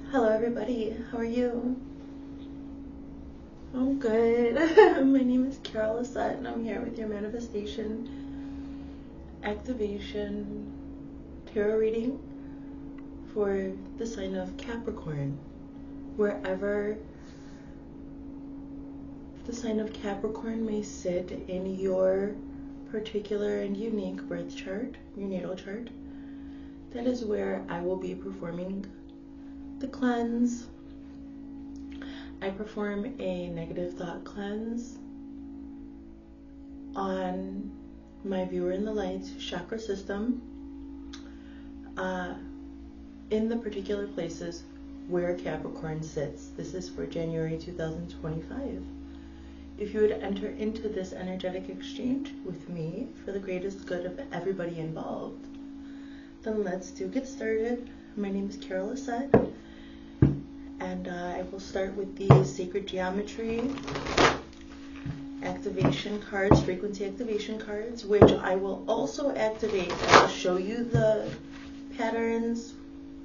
Hello everybody, how are you? I'm good. My name is Lissett and I'm here with your manifestation, activation, tarot reading for the sign of Capricorn. Wherever the sign of Capricorn may sit in your particular and unique birth chart, your natal chart, that is where I will be performing the cleanse. I perform a negative thought cleanse on my viewer in the light chakra system in the particular places where Capricorn sits. This is for January 2025. If you would enter into this energetic exchange with me for the greatest good of everybody involved, then let's get started. My name is Lissett, and I will start with the sacred geometry activation cards, frequency activation cards, which I will also activate. I will show you the patterns,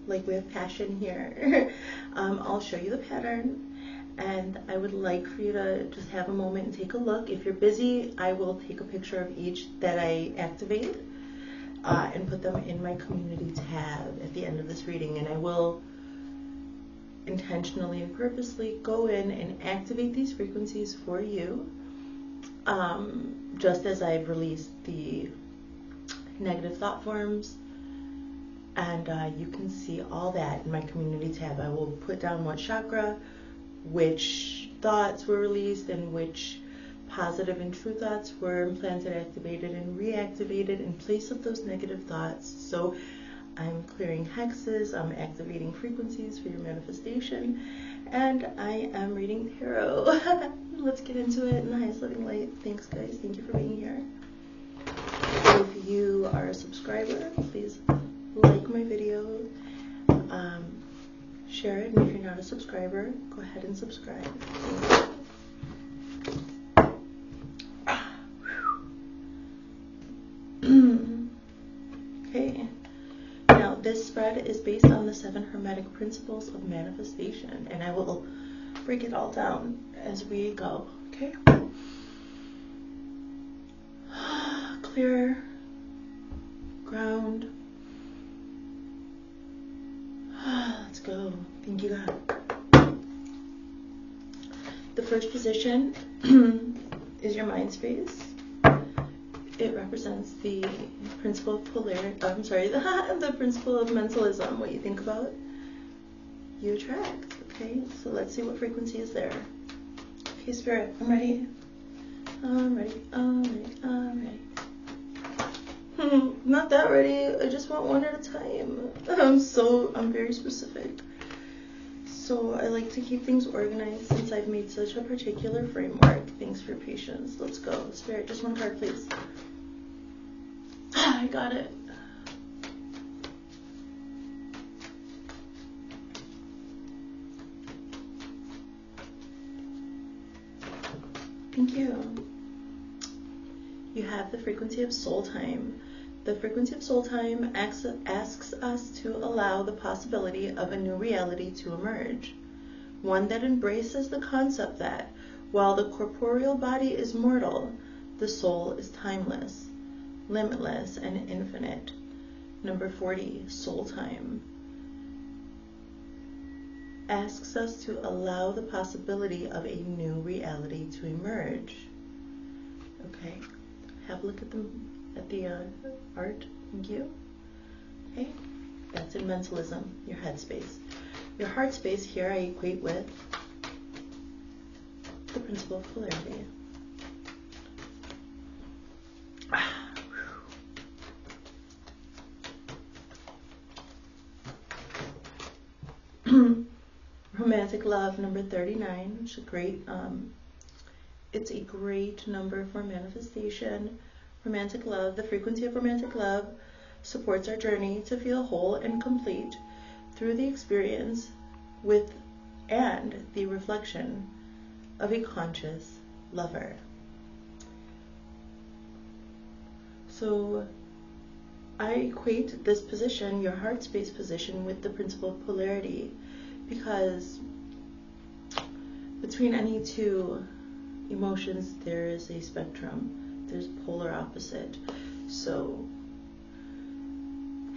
like we have passion here. I'll show you the pattern, and I would like for you to just have a moment and take a look. If you're busy, I will take a picture of each that I activate and put them in my community tab at the end of this reading, and I will intentionally and purposely go in and activate these frequencies for you, just as I've released the negative thought forms, and you can see all that in my community tab. I will put down what chakra, which thoughts were released, and which positive and true thoughts were implanted, activated, and reactivated in place of those negative thoughts. So I'm clearing hexes, I'm activating frequencies for your manifestation, and I am reading tarot. Let's get into it in the highest living light. Thanks guys, thank you for being here. If you are a subscriber, please like my video, share it, and if you're not a subscriber, go ahead and subscribe. Okay. Now, this spread is based on the 7 hermetic principles of manifestation, and I will break it all down as we go, okay? Clear ground. Let's go. Thank you, God. The first position is your mind space. It represents the principle of polarity. The principle of mentalism. What you think about, you attract. Okay, so let's see what frequency is there. Okay, Spirit, I'm ready. I'm ready. Not that ready. I just want one at a time. I'm very specific. So I like to keep things organized since I've made such a particular framework. Thanks for your patience. Let's go. Spirit, just one card, please. I got it. Thank you. You have the frequency of soul time. The frequency of soul time asks us to allow the possibility of a new reality to emerge. One that embraces the concept that, while the corporeal body is mortal, the soul is timeless, limitless, and infinite. Number 40, soul time, asks us to allow the possibility of a new reality to emerge. Okay, have a look at the art. Thank you. Okay, that's in mentalism, your head space. Your heart space here I equate with the principle of polarity. Romantic love, number 39, which is a great, it's a great number for manifestation. Romantic love, the frequency of romantic love supports our journey to feel whole and complete through the experience with and the reflection of a conscious lover. So I equate this position, your heart space position, with the principle of polarity. because between any two emotions there is a spectrum, there's polar opposite. So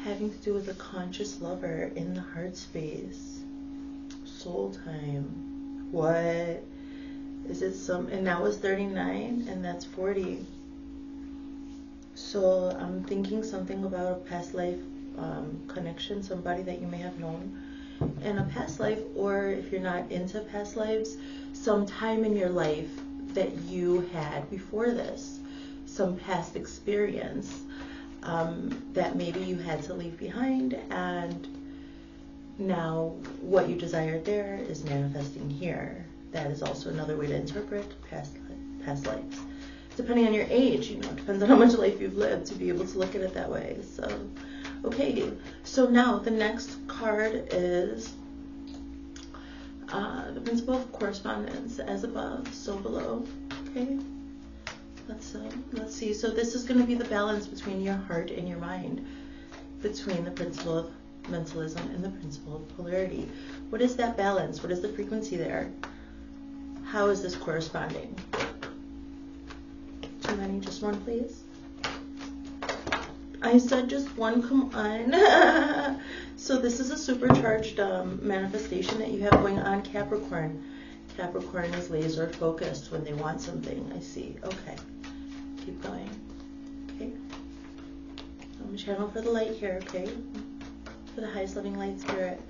having to do with a conscious lover in the heart space, soul time, what is it? And that was 39 and that's 40. So I'm thinking something about a past life connection, somebody that you may have known in a past life, or if you're not into past lives, some time in your life that you had before this, some past experience that maybe you had to leave behind, and now what you desired there is manifesting here. That is also another way to interpret past lives. Depending on your age, you know, it depends on how much life you've lived to be able to look at it that way. So, okay, so now the next card is the principle of correspondence, as above, so below. Okay, let's see. So this is going to be the balance between your heart and your mind, between the principle of mentalism and the principle of polarity. What is that balance? What is the frequency there? How is this corresponding? Too many, just one, please. I said just one, come on. So this is a supercharged manifestation that you have going on, Capricorn. Capricorn is laser focused when they want something, I see. Okay, keep going. Okay, I'm a channel for the light here, okay? For the highest loving light spirit.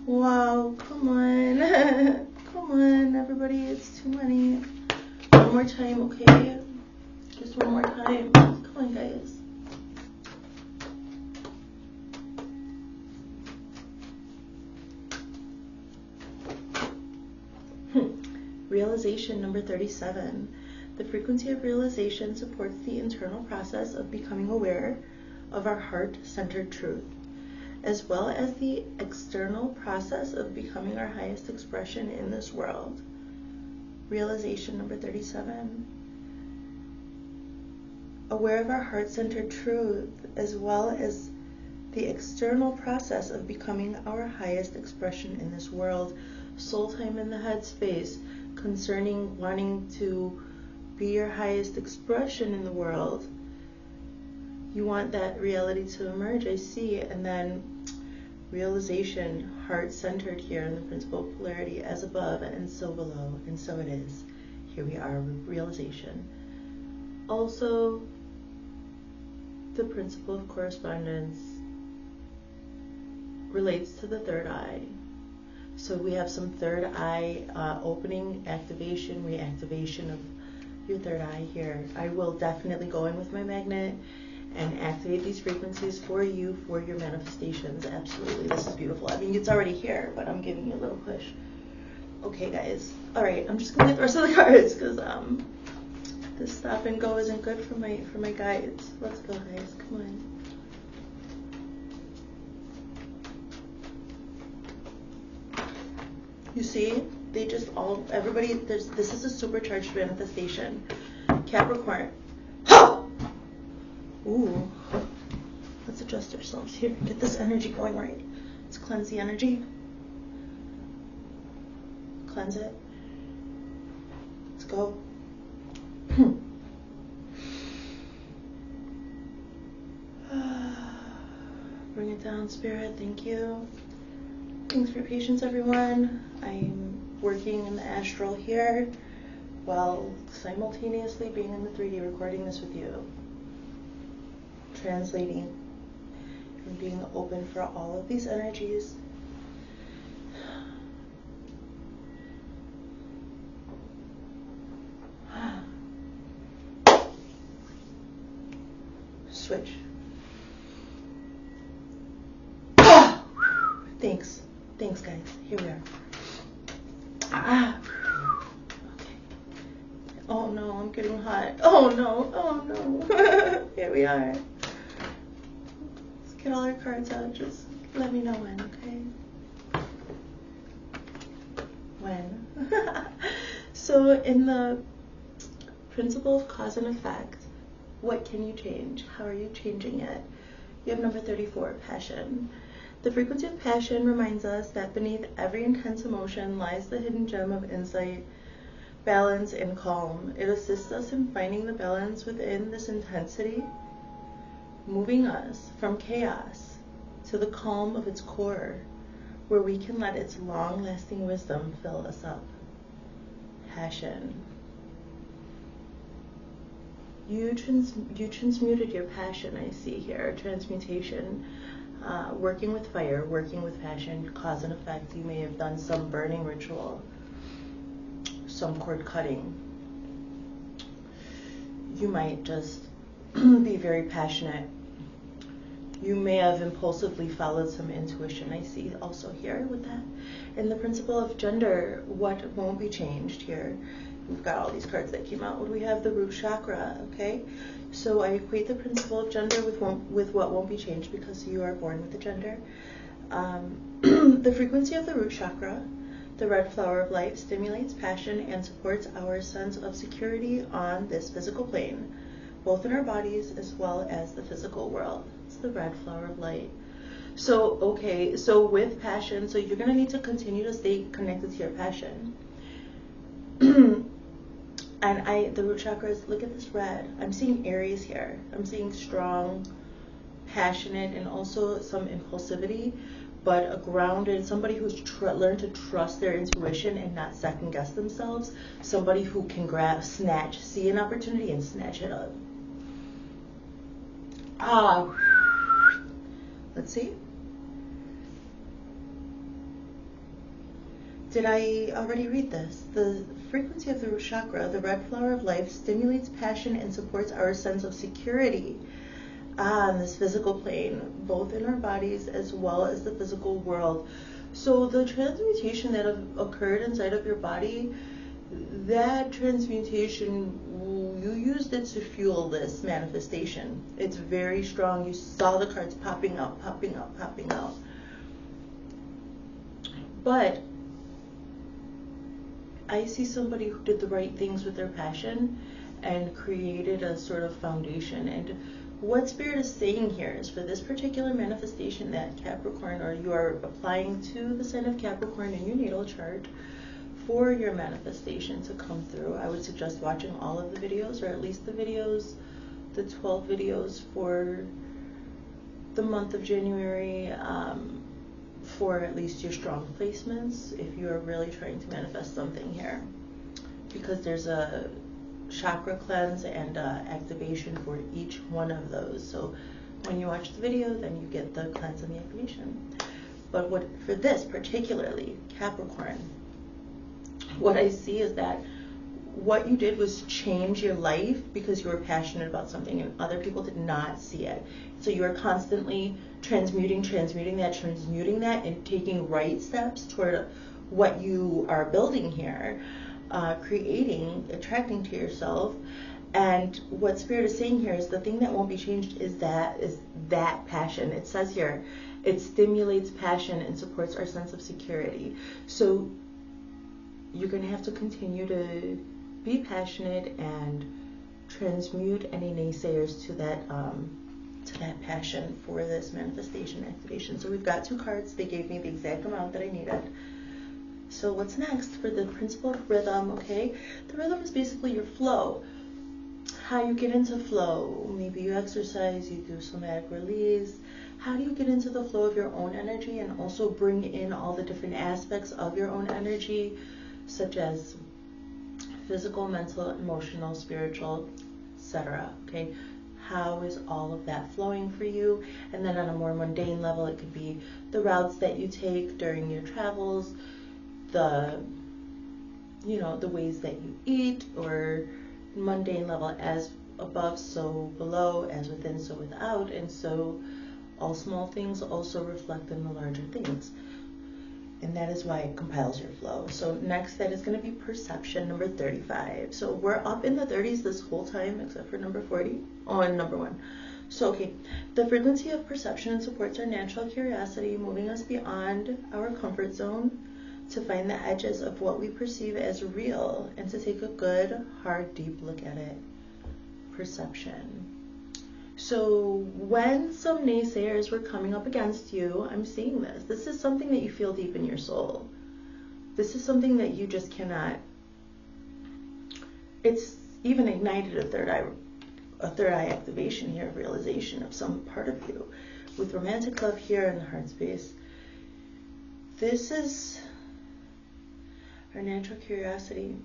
Wow, come on. Come on, everybody, it's too many. One more time, okay? Just one more time. Come on, guys. Realization number 37. The frequency of realization supports the internal process of becoming aware of our heart-centered truth, as well as the external process of becoming our highest expression in this world. Realization number 37. Aware of our heart-centered truth, as well as the external process of becoming our highest expression in this world. Soul time in the headspace concerning wanting to be your highest expression in the world. You want that reality to emerge, I see. And then realization, heart-centered here in the principle of polarity, as above and so below, and so it is. Here we are with realization. Also, the principle of correspondence relates to the third eye. So we have some third eye opening, activation, reactivation of your third eye here. I will definitely go in with my magnet and activate these frequencies for you, for your manifestations. Absolutely, this is beautiful. I mean, it's already here, but I'm giving you a little push. Okay, guys. All right, I'm just gonna get the rest of the cards because this stop and go isn't good for my guides. Let's go, guys. Come on. You see, they just all, everybody, this is a supercharged manifestation. Capricorn. Ooh. Let's adjust ourselves here. Get this energy going right. Let's cleanse the energy. Cleanse it. Let's go. Bring it down, Spirit. Thank you. Thanks for your patience, everyone. I'm working in the astral here while simultaneously being in the 3D, recording this with you, translating and being open for all of these energies. Switch. Thanks. Thanks, guys. Here we are. Okay. Oh no, I'm getting hot. Oh no, oh no. Here we are. Let's get all our cards out. Just let me know when, okay? When? So in the principle of cause and effect, what can you change? How are you changing it? You have number 34, passion. The frequency of passion reminds us that beneath every intense emotion lies the hidden gem of insight, balance, and calm. It assists us in finding the balance within this intensity, moving us from chaos to the calm of its core, where we can let its long-lasting wisdom fill us up. Passion. You transmuted your passion, I see here. Transmutation. Working with fire, working with passion, cause and effect. You may have done some burning ritual, some cord cutting. You might just be very passionate. You may have impulsively followed some intuition, I see also here with that. And the principle of gender, what won't be changed here? We've got all these cards that came out. What do we have? The root chakra, okay? So I equate the principle of gender with what won't be changed because you are born with the gender. The frequency of the root chakra, the red flower of light, stimulates passion and supports our sense of security on this physical plane, both in our bodies as well as the physical world. It's the red flower of light. So, okay, so with passion, so you're going to need to continue to stay connected to your passion. And the root chakras, look at this red. I'm seeing Aries here. I'm seeing strong, passionate, and also some impulsivity, but a grounded, somebody who's learned to trust their intuition and not second guess themselves. Somebody who can see an opportunity and snatch it up. Let's see. Did I already read this? The frequency of the root chakra, the red flower of life, stimulates passion and supports our sense of security on this physical plane, both in our bodies as well as the physical world. So the transmutation that occurred inside of your body, that transmutation, you used it to fuel this manifestation. It's very strong. You saw the cards popping out. But I see somebody who did the right things with their passion and created a sort of foundation. And what Spirit is saying here is for this particular manifestation that Capricorn, or you are applying to the sign of Capricorn in your natal chart for your manifestation to come through, I would suggest watching all of the videos, or at least the videos, the 12 videos for the month of January, for at least your strong placements if you are really trying to manifest something here, because there's a chakra cleanse and activation for each one of those. So when you watch the video, then you get the cleanse and the activation. But what for this particularly Capricorn, what I see is that what you did was change your life because you were passionate about something and other people did not see it. So you are constantly transmuting that, and taking right steps toward what you are building here, creating, attracting to yourself. And what Spirit is saying here is the thing that won't be changed is that passion. It says here, it stimulates passion and supports our sense of security. So you're going to have to continue to be passionate and transmute any naysayers to that passion for this manifestation activation. So we've got 2 cards. They gave me the exact amount that I needed. So what's next for the principle of rhythm? Okay, the rhythm is basically your flow. How you get into flow. Maybe you exercise, you do somatic release. How do you get into the flow of your own energy and also bring in all the different aspects of your own energy, such as physical, mental, emotional, spiritual, etc. Okay, how is all of that flowing for you? And then on a more mundane level, it could be the routes that you take during your travels, the ways that you eat, or mundane level, as above, so below, as within, so without. And so all small things also reflect in the larger things. And that is why it compiles your flow. So next, that is going to be perception, number 35. So we're up in the 30s this whole time, except for number 40. Oh, and number 1. So, okay, the frequency of perception supports our natural curiosity, moving us beyond our comfort zone to find the edges of what we perceive as real and to take a good, hard, deep look at it. Perception. So when some naysayers were coming up against you, I'm seeing this. This is something that you feel deep in your soul. This is something that you just cannot. It's even ignited a third eye activation here, realization of some part of you. With romantic love here in the heart space, this is our natural curiosity,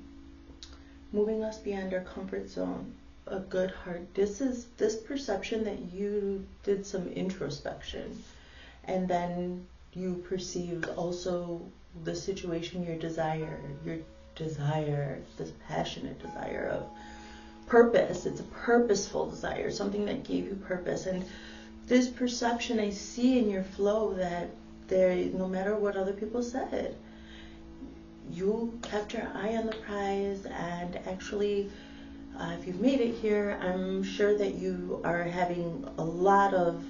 moving us beyond our comfort zone, a good heart. This is this perception that you did some introspection, and then you perceived also the situation, your desire, this passionate desire of purpose. It's a purposeful desire, something that gave you purpose. And this perception, I see in your flow that there, no matter what other people said, you kept your eye on the prize. And actually, if you've made it here, I'm sure that you are having a lot of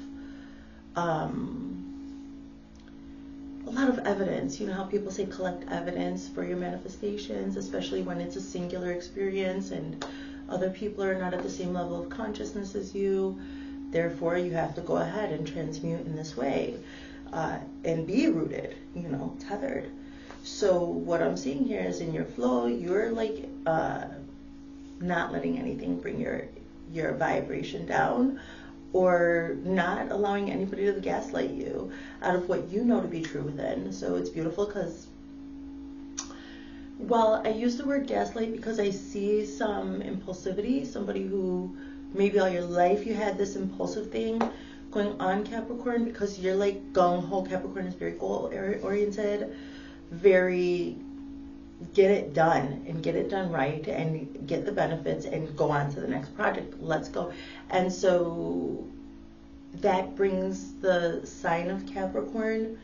evidence. You know how people say collect evidence for your manifestations, especially when it's a singular experience and other people are not at the same level of consciousness as you. Therefore, you have to go ahead and transmute in this way and be rooted, tethered. So what I'm seeing here is in your flow, you're like not letting anything bring your vibration down, or not allowing anybody to gaslight you out of what you know to be true within. So it's beautiful because, well, I use the word gaslight because I see some impulsivity, somebody who maybe all your life you had this impulsive thing going on, Capricorn, because you're like gung-ho. Capricorn is very goal-oriented, very get it done and get it done right and get the benefits and go on to the next project. Let's go. And so that brings the sign of Capricorn.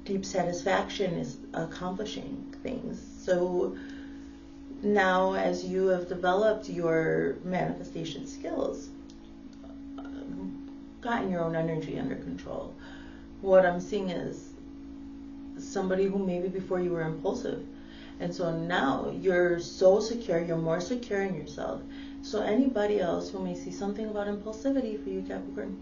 Deep satisfaction is accomplishing things. So now as you have developed your manifestation skills, gotten your own energy under control, what I'm seeing is somebody who maybe before you were impulsive. And so now you're so secure, you're more secure in yourself. So anybody else who may see something about impulsivity for you, Capricorn,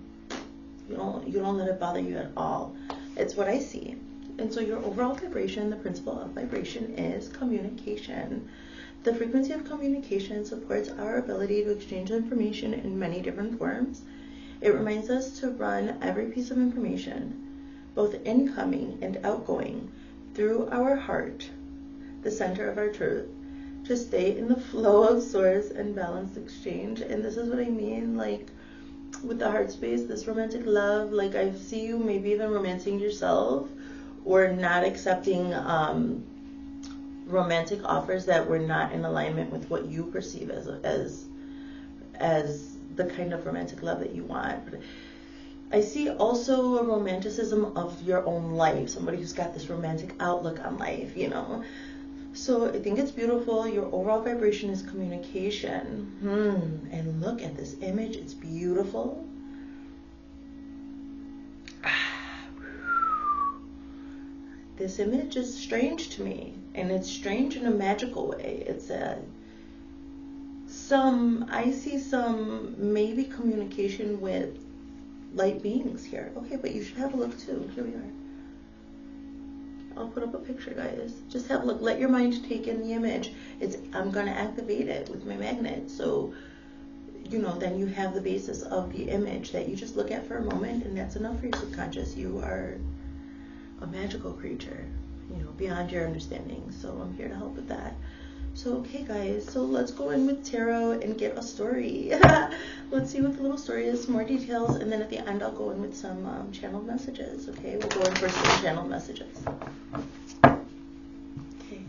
you don't let it bother you at all. It's what I see. And so your overall vibration, the principle of vibration, is communication. The frequency of communication supports our ability to exchange information in many different forms. It reminds us to run every piece of information, both incoming and outgoing, through our heart, the center of our truth, to stay in the flow of source and balanced exchange. And this is what I mean, like with the heart space, this romantic love, like I see you maybe even romancing yourself or not accepting romantic offers that were not in alignment with what you perceive as the kind of romantic love that you want. But I see also a romanticism of your own life, somebody who's got this romantic outlook on life, So I think it's beautiful. Your overall vibration is communication. And look at this image. It's beautiful. This image is strange to me, and it's strange in a magical way. It's I see some maybe communication with light beings here. Okay, but you should have a look too. Here we are. I'll put up a picture, guys. Just have a look. Let your mind take in the image. I'm going to activate it with my magnet. So, then you have the basis of the image that you just look at for a moment, and that's enough for your subconscious. You are a magical creature, beyond your understanding. So I'm here to help with that. So, okay, guys. So let's go in with tarot and get a story. Let's see what the little story is, more details, and then at the end I'll go in with some channeled messages. Okay, we'll go in for some channeled messages. Okay.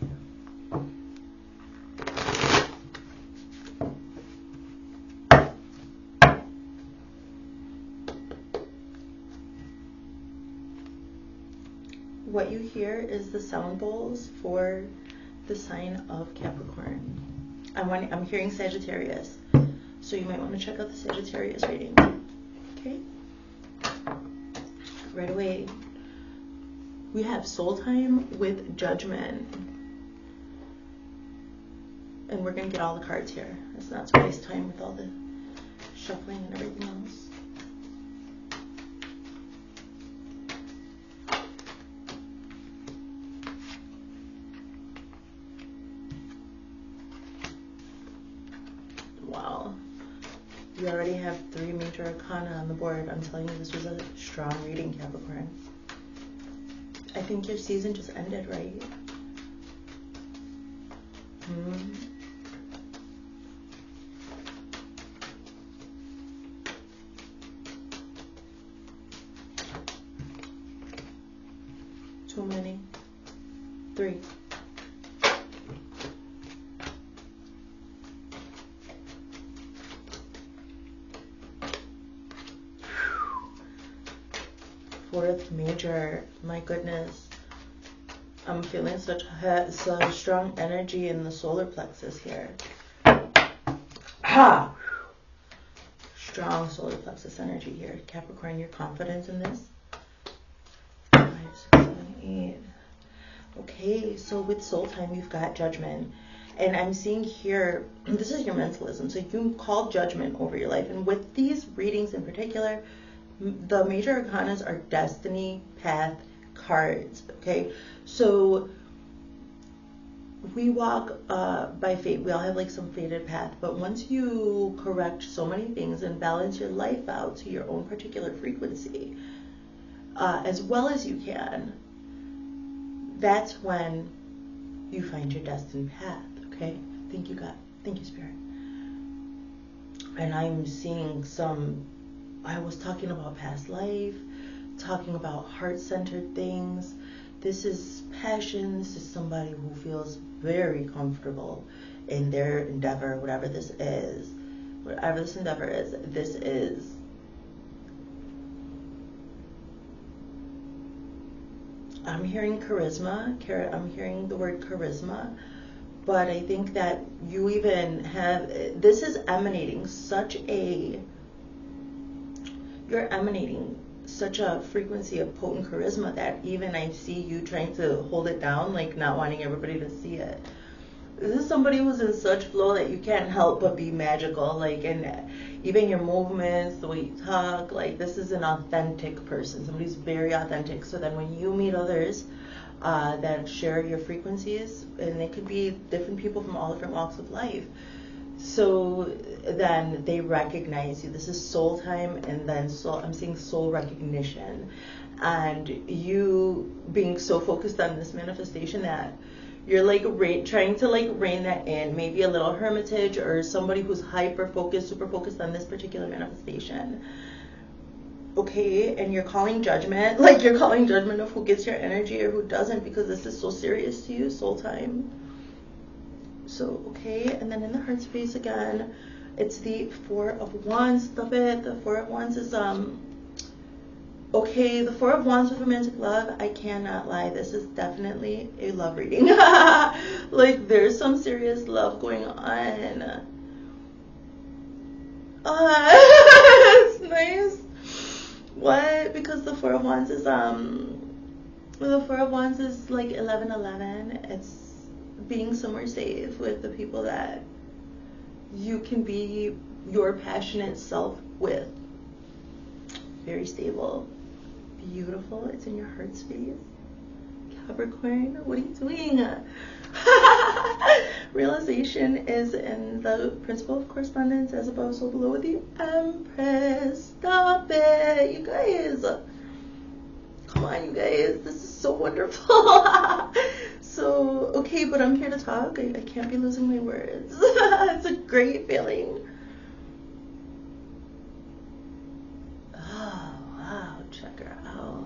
What you hear is the sound bowls for the sign of Capricorn. I'm hearing Sagittarius, so you might want to check out the Sagittarius reading. Okay. Right away, we have soul time with judgment, and we're gonna get all the cards here. Let's not waste time with all the shuffling and everything else. You already have 3 major arcana on the board. I'm telling you, this was a strong reading, Capricorn. I think your season just ended, right? Too many. 3. Fourth major. My goodness. I'm feeling such strong energy in the solar plexus here. Ha! Strong solar plexus energy here. Capricorn, your confidence in this. 5, 6, 7, 8. Okay, so with soul time, you've got judgment. And I'm seeing here, this is your mentalism. So you call judgment over your life. And with these readings in particular, the major arcanas are destiny, path, cards. Okay, so we walk by fate. We all have like some fated path, but once you correct so many things and balance your life out to your own particular frequency, as well as you can, that's when you find your destined path. Okay, thank you, God. Thank you, Spirit. And I'm seeing I was talking about past life, talking about heart-centered things. This is passion. This is somebody who feels very comfortable in their endeavor, whatever this is. Whatever this endeavor is, this is. I'm hearing charisma. I'm hearing the word charisma. But I think that you even have, this is emanating you're emanating such a frequency of potent charisma that even I see you trying to hold it down, like not wanting everybody to see it. This is somebody who's in such flow that you can't help but be magical, like, and even your movements, the way you talk, like, this is an authentic person. Somebody's very authentic. So then when you meet others that share your frequencies, and they could be different people from all different walks of life, so then they recognize you. This is soul time, and then I'm seeing soul recognition, and you being so focused on this manifestation that you're like trying to like rein that in. Maybe a little hermitage, or somebody who's hyper focused, super focused on this particular manifestation. Okay, and you're calling judgment, like you're calling judgment of who gets your energy or who doesn't, because this is so serious to you, soul time. So, okay, and then in the heart space again, it's the 4 of Wands. Stop it. The 4 of Wands is, okay, the 4 of Wands with romantic love, I cannot lie. This is definitely a love reading. Like, there's some serious love going on. It's nice. What? Because the 4 of Wands is, the 4 of Wands is like 1111. It's being somewhere safe with the people that you can be your passionate self with. Very stable. Beautiful. It's in your heart space. Capricorn, what are you doing? Realization is in the principle of correspondence, as above, so below, with the Empress. Stop it, you guys. Come on, you guys. This is so wonderful. So, okay, but I'm here to talk. I can't be losing my words. It's a great feeling. Oh, wow. Check her out.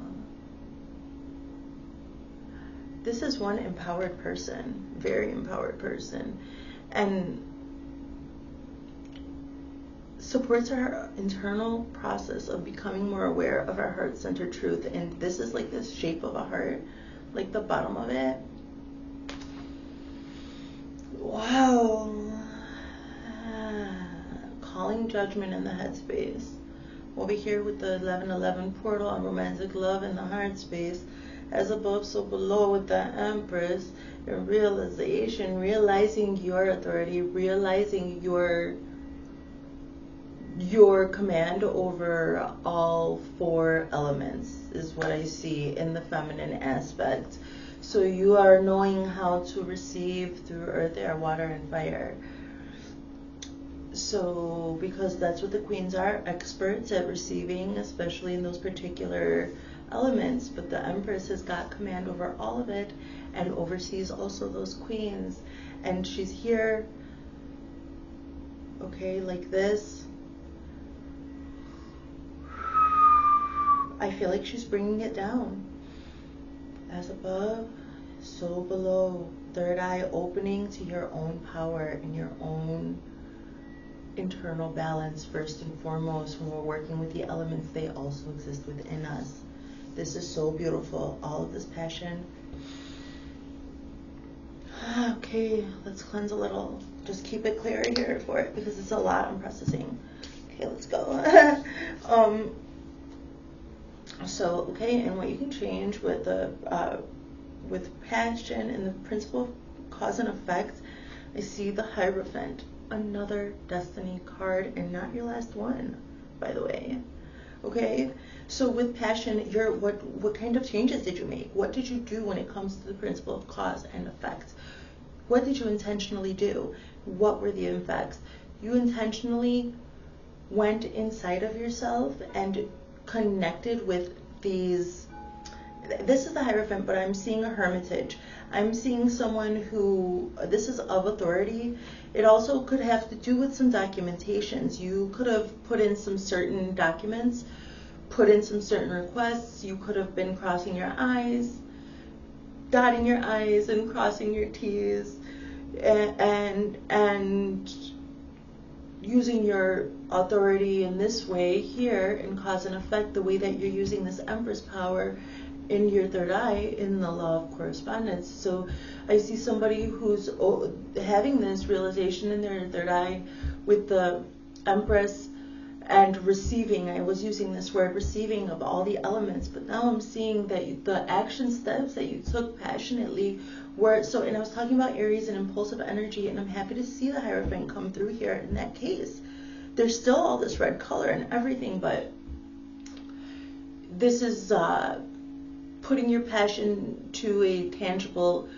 This is one empowered person. Very empowered person. And supports our internal process of becoming more aware of our heart-centered truth. And this is like this shape of a heart, like the bottom of it. Wow. Calling judgment in the headspace. Over here with the 1111 portal on romantic love in the heart space. As above, so below with the Empress. And realization, realizing your authority, realizing your command over all 4 elements is what I see in the feminine aspect. So you are knowing how to receive through earth, air, water, and fire. So, because that's what the queens are, experts at receiving, especially in those particular elements, but the Empress has got command over all of it and oversees also those queens. And she's here, okay, like this. I feel like she's bringing it down. As above, so below. Third eye opening to your own power and your own internal balance first and foremost. When we're working with the elements, they also exist within us. This is so beautiful. All of this passion. Okay, let's cleanse a little. Just keep it clear here for it because it's a lot I'm processing. Okay, let's go. So, okay, and what you can change with the with passion and the principle of cause and effect, I see the Hierophant, another destiny card, and not your last one, by the way. Okay, so with passion, what kind of changes did you make? What did you do when it comes to the principle of cause and effect? What did you intentionally do? What were the effects? You intentionally went inside of yourself and connected with these. This is the Hierophant, but I'm seeing a hermitage. I'm seeing someone who, this is of authority. It also could have to do with some documentations. You could have put in some certain documents, put in some certain requests. You could have been crossing your I's, dotting your I's and crossing your T's, and using your authority in this way here in cause and effect, the way that you're using this Empress power in your third eye in the law of correspondence. So I see somebody who's having this realization in their third eye with the Empress and receiving. I was using this word receiving of all the elements, but now I'm seeing that the action steps that you took passionately were so. And I was talking about Aries and impulsive energy, and I'm happy to see the Hierophant come through here in that case. There's still all this red color and everything, but this is putting your passion to a tangible,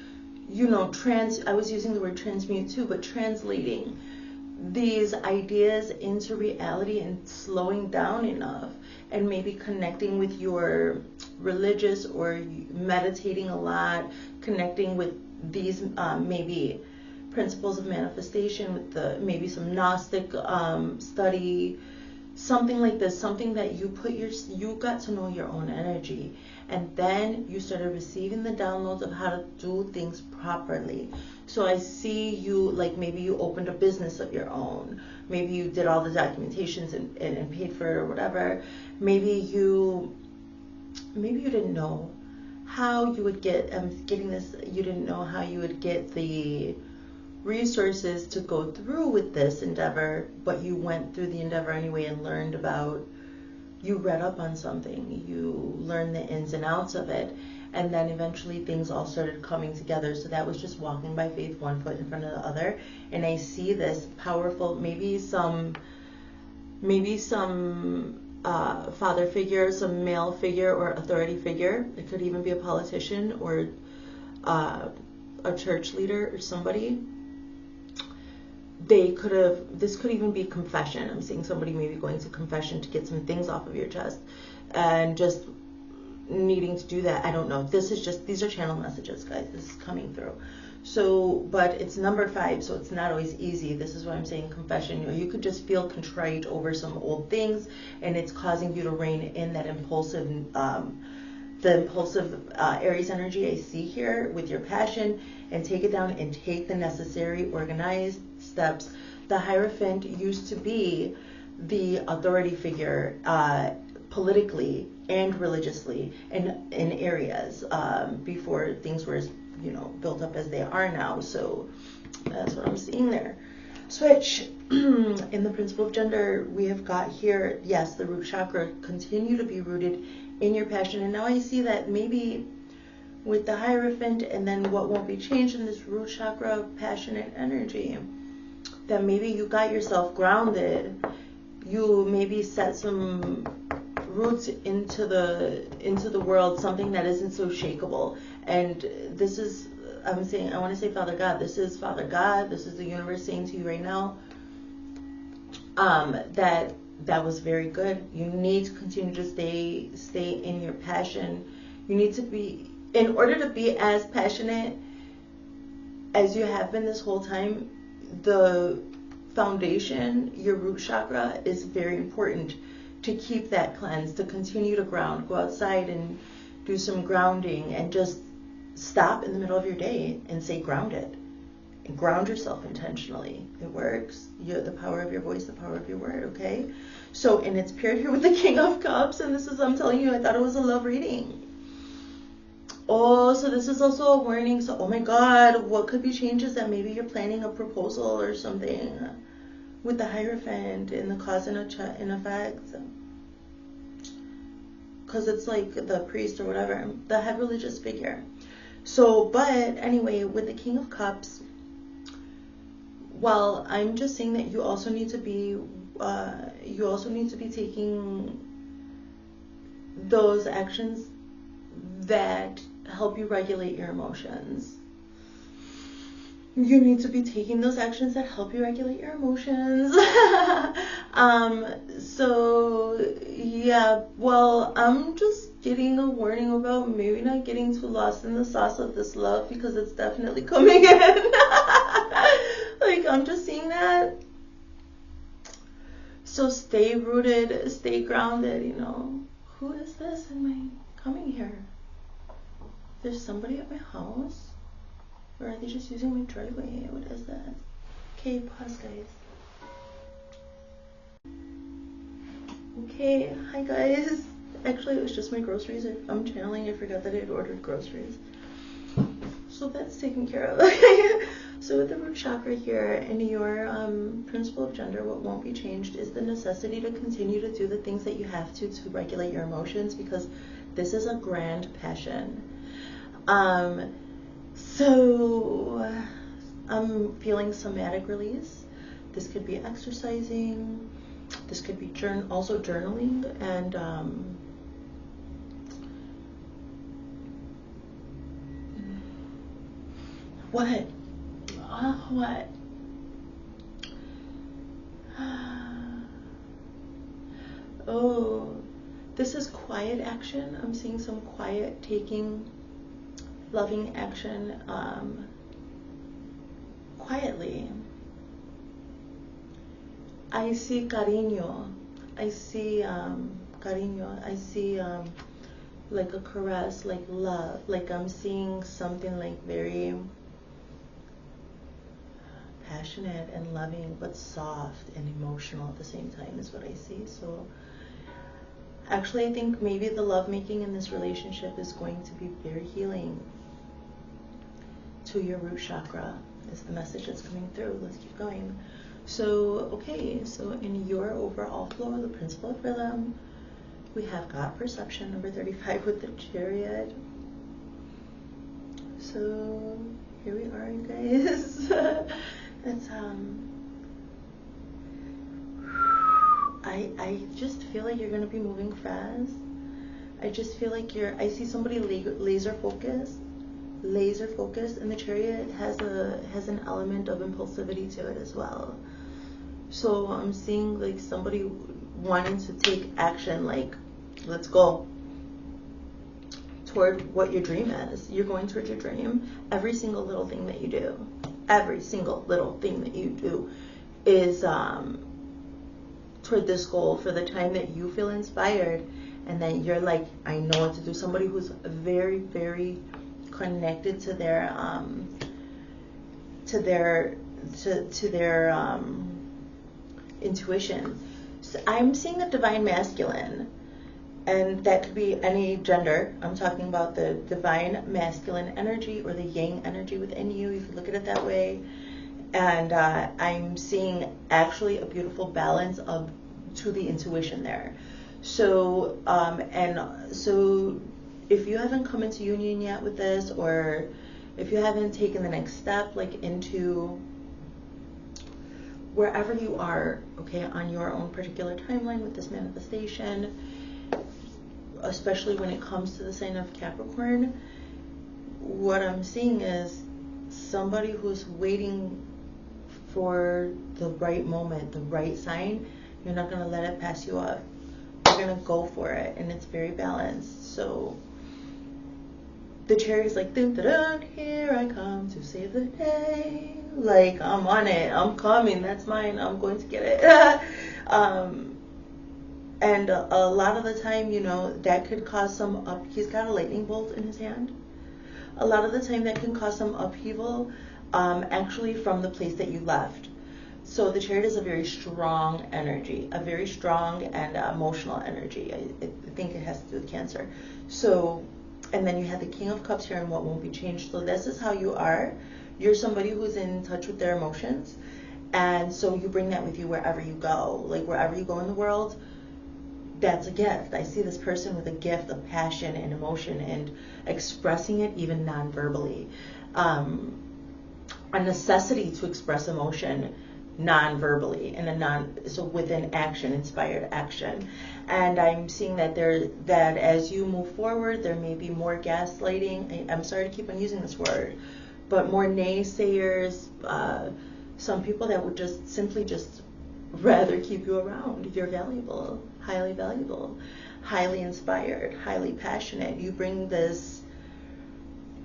I was using the word transmute too, but translating these ideas into reality and slowing down enough and maybe connecting with your religious or meditating a lot, connecting with these maybe principles of manifestation with the maybe some Gnostic study, something like this, something that you got to know your own energy, and then you started receiving the downloads of how to do things properly. So I see you, like maybe you opened a business of your own, maybe you did all the documentations and paid for it or whatever. Maybe you didn't know how you would get, you didn't know how you would get the resources to go through with this endeavor, but you went through the endeavor anyway and learned about, you read up on something, you learned the ins and outs of it, and then eventually things all started coming together. So that was just walking by faith, one foot in front of the other. And I see this powerful, maybe some father figure, some male figure or authority figure. It could even be a politician or a church leader or somebody. This could even be confession. I'm seeing somebody maybe going to confession to get some things off of your chest and just needing to do that. I don't know. These are channel messages, guys. This is coming through. So, but it's number 5, so it's not always easy. This is why I'm saying confession. You could just feel contrite over some old things, and it's causing you to rein in that impulsive, Aries energy I see here with your passion, and take it down and take the necessary organized steps. The Hierophant used to be the authority figure politically and religiously in areas before things were as built up as they are now. So that's what I'm seeing there. Switch. In the principle of gender, we have got here, yes, the root chakra, continue to be rooted in your passion. And now I see that maybe with the Hierophant and then what won't be changed in this root chakra of passionate energy, that maybe you got yourself grounded, you maybe set some roots into the world, something that isn't so shakable. And this is, I want to say Father God. This is Father God. This is the universe saying to you right now, that was very good. You need to continue to stay in your passion. You need to be, in order to be as passionate as you have been this whole time, the foundation, your root chakra, is very important to keep that cleanse, to continue to ground. Go outside and do some grounding, and just stop in the middle of your day and say grounded. And ground yourself intentionally. It works. The power of your voice, the power of your word, okay? So, and it's paired here with the King of Cups, and this is, I'm telling you, I thought it was a love reading. Oh, so this is also a warning. So, oh my God, what could be changes that maybe you're planning a proposal or something with the Hierophant in the cause and effect. Because it's like the priest or whatever, the head religious figure. So, but anyway, with the King of Cups, well, I'm just saying that you also need to be taking those actions that help you regulate your emotions. You need to be taking those actions that help you regulate your emotions. So yeah, well, I'm just getting a warning about maybe not getting too lost in the sauce of this love, because it's definitely coming in. Like, I'm just seeing that. So stay rooted, stay grounded, you know. Who is this? Am I coming here? There's somebody at my house? Or are they just using my driveway? What is that? Okay, pause, guys. Okay, hi guys. Actually, it was just my groceries. I'm channeling. I forgot that I had ordered groceries. So that's taken care of. So with the root chakra here, in your principle of gender, what won't be changed is the necessity to continue to do the things that you have to regulate your emotions, because this is a grand passion. So I'm feeling somatic release. This could be exercising. This could be also journaling, and what? What? Oh, this is quiet action. I'm seeing some quiet taking, loving action, quietly. I see cariño. I see cariño. I see like a caress, like love. Like I'm seeing something like very passionate and loving, but soft and emotional at the same time is what I see. So actually, I think maybe the lovemaking in this relationship is going to be very healing to your root chakra, is the message that's coming through. Let's keep going. So, okay, so in your overall flow, the principle of rhythm, we have got perception, number 35 with the Chariot. So here we are, you guys. It's I just feel like you're gonna be moving fast. I just feel like I see somebody laser focused, and the Chariot has an element of impulsivity to it as well. So I'm seeing like somebody wanting to take action, like, let's go toward what your dream is. You're going towards your dream. Every single little thing that you do, is toward this goal for the time that you feel inspired, and then you're like, I know what to do. Somebody who's very, very connected to their intuition. So I'm seeing a divine masculine, and that could be any gender. I'm talking about the divine masculine energy or the yang energy within you. You could look at it that way. And I'm seeing actually a beautiful balance to the intuition there. So so if you haven't come into union yet with this, or if you haven't taken the next step, like into wherever you are, okay, on your own particular timeline with this manifestation, especially when it comes to the sign of Capricorn, what I'm seeing is somebody who's waiting for the right moment, the right sign. You're not going to let it pass you up. You're going to go for it, and it's very balanced. So the Chariot's like, dun, dun, dun, here I come to save the day. Like, I'm on it. I'm coming. That's mine. I'm going to get it. And a lot of the time, you know, that could cause some he's got a lightning bolt in his hand. A lot of the time that can cause some upheaval, actually from the place that you left. So the Chariot is a very strong energy, a very strong and emotional energy. I think it has to do with Cancer. So, and then you have the King of Cups here and what won't be changed. So this is how you are. You're somebody who's in touch with their emotions. And so you bring that with you wherever you go. Like wherever you go in the world, that's a gift. I see this person with a gift of passion and emotion and expressing it even non-verbally. A necessity to express emotion non-verbally and so with an action, inspired action. And I'm seeing that that as you move forward, there may be more gaslighting. I'm sorry to keep on using this word, but more naysayers, some people that would just simply just rather keep you around. You're valuable, highly inspired, highly passionate. You bring this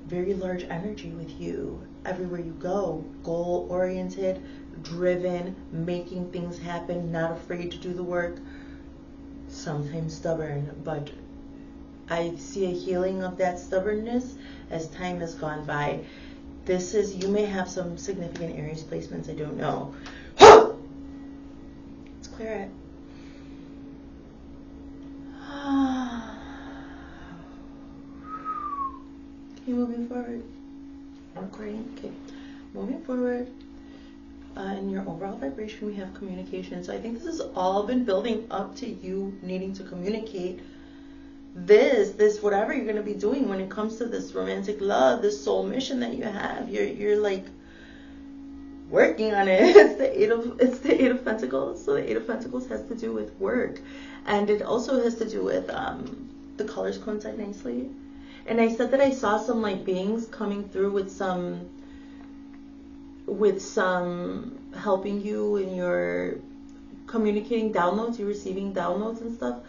very large energy with you everywhere you go, goal-oriented, driven, making things happen, not afraid to do the work, sometimes stubborn, but I see a healing of that stubbornness as time has gone by. You may have some significant Aries placements, I don't know. Let's clear it. Okay, moving forward. Recording. Okay, moving forward. In your overall vibration, we have communication. So I think this has all been building up to you needing to communicate this whatever you're going to be doing when it comes to this romantic love, this soul mission that you have. You're like working on it. It's the Eight of Pentacles. So the Eight of Pentacles has to do with work, and it also has to do with the colors coincide nicely. And I said that I saw some like beings coming through with some helping you in your communicating downloads, you're receiving downloads and stuff.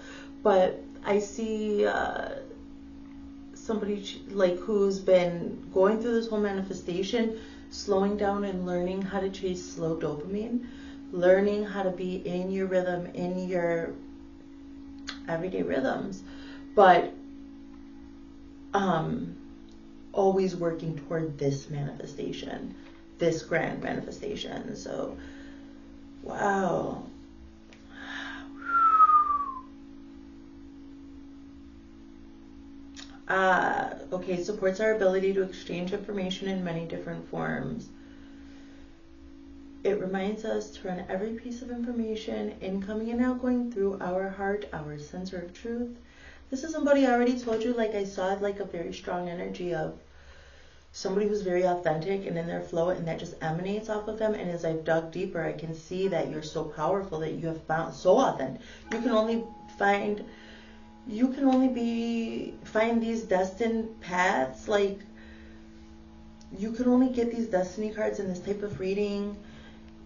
But I see somebody like who's been going through this whole manifestation, slowing down and learning how to chase slow dopamine, learning how to be in your rhythm, in your everyday rhythms, but always working toward this manifestation, this grand manifestation. So, wow. Okay, supports our ability to exchange information in many different forms. It reminds us to run every piece of information incoming and outgoing through our heart, our center of truth. This is somebody I already told you, like I saw like a very strong energy of somebody who's very authentic and in their flow, and that just emanates off of them. And as I've dug deeper, I can see that you're so powerful, that you have found so authentic. You can only find these destined paths. Like you can only get these destiny cards in this type of reading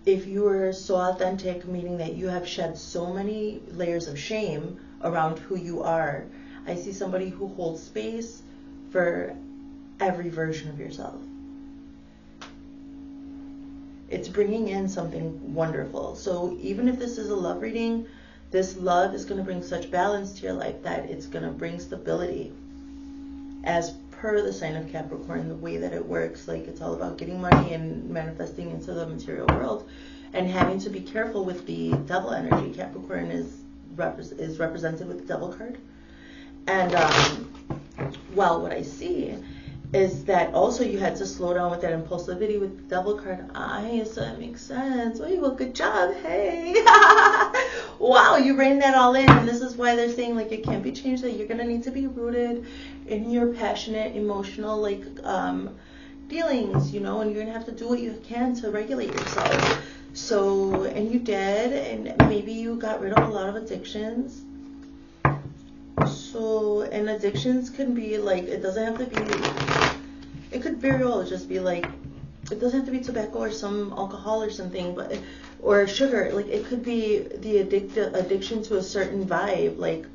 if you are so authentic, meaning that you have shed so many layers of shame around who you are. I see somebody who holds space for every version of yourself. It's bringing in something wonderful. So even if this is a love reading, this love is going to bring such balance to your life that it's going to bring stability. As per the sign of Capricorn, the way that it works, like it's all about getting money and manifesting into the material world, and having to be careful with the devil energy. Capricorn is represented with the devil card. And well, what I see is that also you had to slow down with that impulsivity with the devil card. So that makes sense. Oh, well, good job. Hey. Wow, you reined that all in. And this is why they're saying like it can't be changed, that you're going to need to be rooted in your passionate, emotional like dealings, you know, and you're going to have to do what you can to regulate yourself. So, and you did, and maybe you got rid of a lot of addictions. So, and addictions can be like, it doesn't have to be, it could very well just be like it doesn't have to be tobacco or some alcohol or something, but or sugar. Like it could be the addiction to a certain vibe. Like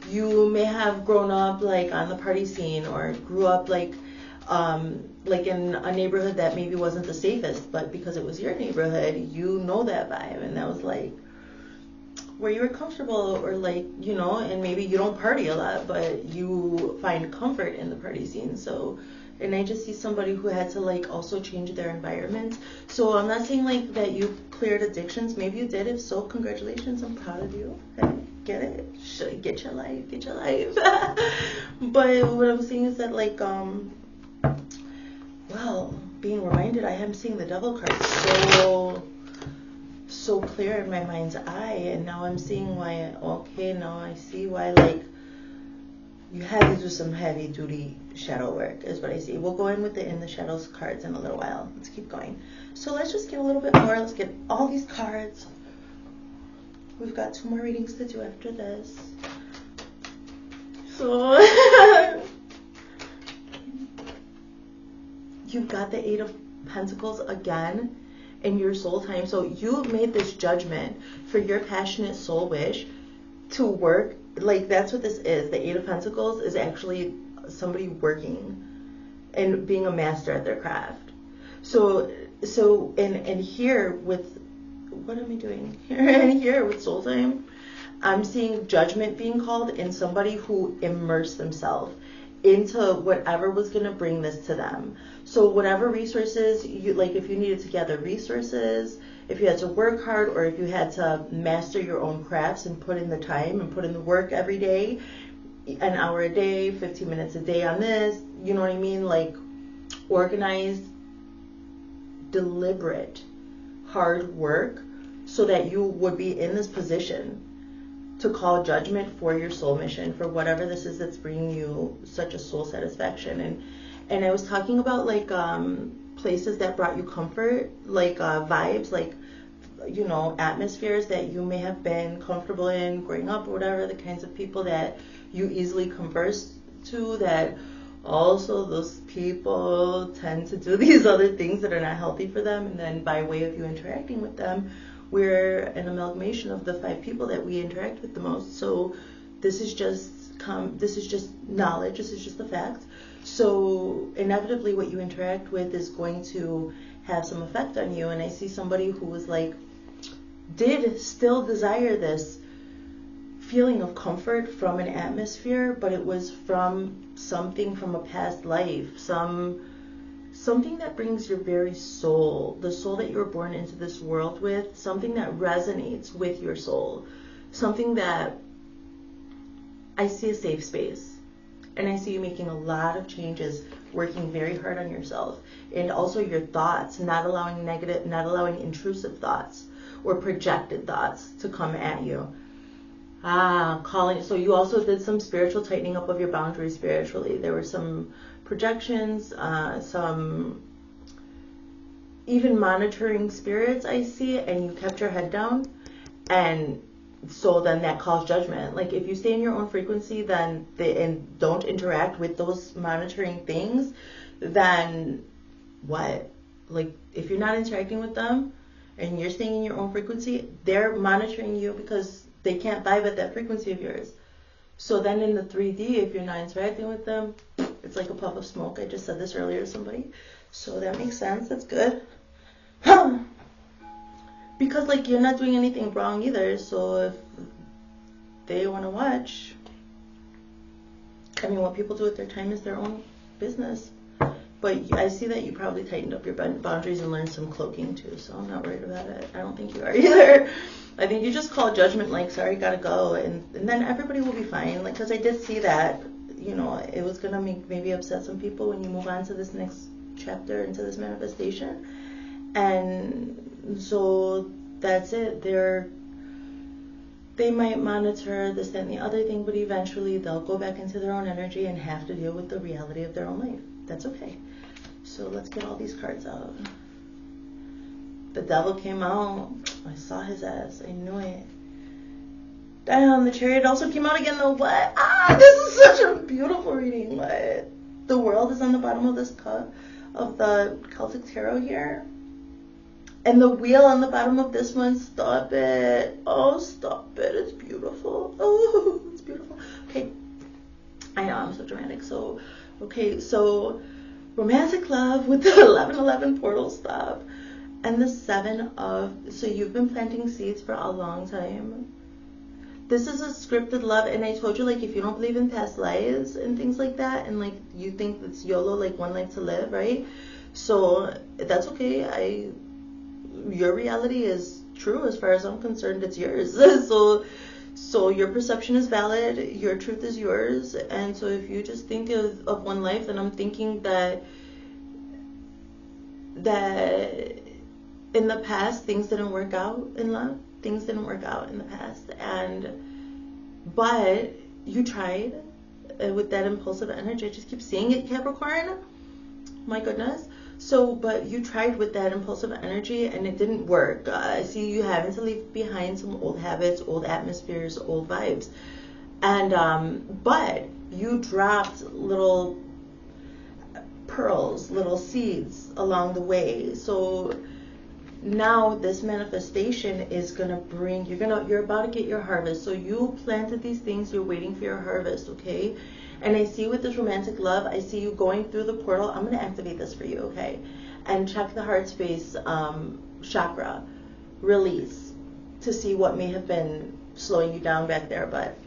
you may have grown up like on the party scene, or grew up like in a neighborhood that maybe wasn't the safest, but because it was your neighborhood, you know that vibe, and that was like where you were comfortable, or like, you know, and maybe you don't party a lot, but you find comfort in the party scene. So, and I just see somebody who had to like also change their environment. So I'm not saying like that you cleared addictions. Maybe you did. If so, congratulations. I'm proud of you. Okay, get it. Get your life. But what I'm saying is that like, well, being reminded, I am seeing the devil card so clear in my mind's eye, and now I'm seeing why. Okay, now I see why, like, you had to do some heavy duty shadow work is what I see. We'll go in with the in the shadows cards in a little while. Let's keep going. So let's just get a little bit more. Let's get all these cards. We've got 2 more readings to do after this. So you've got the 8 of Pentacles again in your soul time. So you made this judgment for your passionate soul wish to work. Like, that's what this is. The 8 of Pentacles is actually somebody working and being a master at their craft. So and here with, what am I doing here? And here with soul time, I'm seeing judgment being called in somebody who immersed themselves into whatever was going to bring this to them. So whatever resources you, like if you needed to gather resources, if you had to work hard, or if you had to master your own crafts and put in the time and put in the work every day, an hour a day, 15 minutes a day on this, you know what I mean? Like organized, deliberate, hard work, so that you would be in this position to call judgment for your soul mission, for whatever this is that's bringing you such a soul satisfaction. And I was talking about like places that brought you comfort, like vibes, like, you know, atmospheres that you may have been comfortable in growing up, or whatever, the kinds of people that you easily converse to, that also those people tend to do these other things that are not healthy for them, and then by way of you interacting with them, we're an amalgamation of the 5 people that we interact with the most. So this is just knowledge, this is just the fact. So inevitably what you interact with is going to have some effect on you. And I see somebody who was like, did still desire this feeling of comfort from an atmosphere, but it was from something from a past life, something that brings your very soul, the soul that you were born into this world with, something that resonates with your soul, something that I see a safe space. And I see you making a lot of changes, working very hard on yourself, and also your thoughts, not allowing intrusive thoughts or projected thoughts to come at you. So you also did some spiritual tightening up of your boundaries spiritually. There were some projections, some even monitoring spirits I see, and you kept your head down, and so then that calls judgment. Like if you stay in your own frequency, then and don't interact with those monitoring things, then what? Like if you're not interacting with them and you're staying in your own frequency, they're monitoring you because they can't vibe at that frequency of yours. So then in the 3D, if you're not interacting with them, it's like a puff of smoke. I just said this earlier to somebody. So that makes sense. That's good. Because like you're not doing anything wrong either. So if they want to watch, I mean, what people do with their time is their own business. But I see that you probably tightened up your boundaries and learned some cloaking too. So I'm not worried about it. I don't think you are either. I think you just call judgment like, sorry, gotta go. And then everybody will be fine. Like, because I did see that, you know, it was going to maybe upset some people when you move on to this next chapter, into this manifestation. And so that's it. They might monitor this, that, and the other thing, but eventually they'll go back into their own energy and have to deal with the reality of their own life. That's okay. So let's get all these cards out. The devil came out. I saw his ass. I knew it. Damn, the Chariot also came out again though. What? This is such a beautiful reading. What? The World is on the bottom of this cup. of the Celtic Tarot here. And the wheel on the bottom of this one, stop it. Oh, stop it. It's beautiful. Oh, it's beautiful. Okay. I know, I'm so dramatic. So, okay, so romantic love with the 1111 portal stop. And the 7 of, so you've been planting seeds for a long time. This is a scripted love, and I told you, like, if you don't believe in past lives and things like that, and like you think it's YOLO, like one life to live, right? So that's okay. Your reality is true as far as I'm concerned. It's yours. So your perception is valid. Your truth is yours. And so if you just think of one life, then I'm thinking that in the past things didn't work out in love. Things didn't work out in the past, but you tried with that impulsive energy. I just keep seeing it, Capricorn. My goodness. So, but you tried with that impulsive energy and it didn't work. I see you having to leave behind some old habits, old atmospheres, old vibes, and but you dropped little pearls, little seeds along the way. So now this manifestation is gonna bring, you're about to get your harvest. So you planted these things, you're waiting for your harvest, okay? And I see with this romantic love, I see you going through the portal. I'm gonna activate this for you, okay? And check the heart space chakra, release, to see what may have been slowing you down back there, but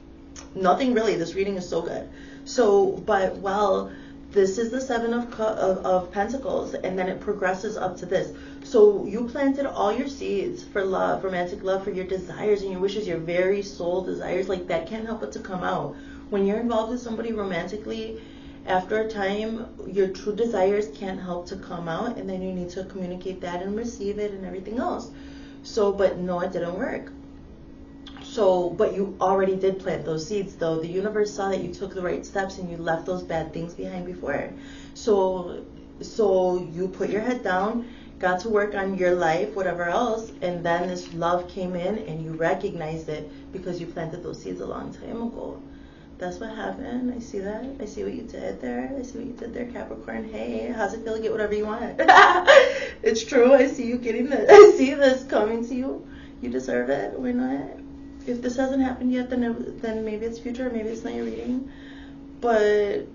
nothing really. This reading is so good. So, but well, this is the 7 of Pentacles, and then it progresses up to this. So you planted all your seeds for love, romantic love, for your desires and your wishes, your very soul desires, like that can't help but to come out. When you're involved with somebody romantically, after a time, your true desires can't help to come out, and then you need to communicate that and receive it and everything else. So, but no, it didn't work. So, but you already did plant those seeds, though. The universe saw that you took the right steps and you left those bad things behind before. So you put your head down, got to work on your life, whatever else, and then this love came in and you recognized it because you planted those seeds a long time ago. That's what happened. I see that. I see what you did there. I see what you did there, Capricorn. Hey, how's it feel to get whatever you want? It's true. I see you getting this. I see this coming to you. You deserve it. Why not? If this hasn't happened yet, then maybe it's future, maybe it's not your reading. But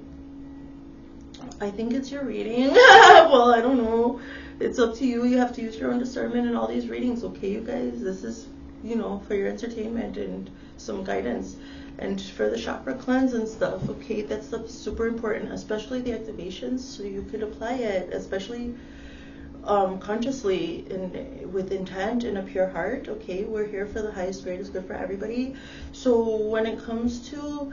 I think it's your reading. Well, I don't know. It's up to you. You have to use your own discernment in all these readings, okay, you guys? This is, for your entertainment and some guidance. And for the chakra cleanse and stuff, okay, that stuff's super important, especially the activations, so you could apply it, especially consciously and with intent and a pure heart. Okay, we're here for the highest, greatest good for everybody. So when it comes to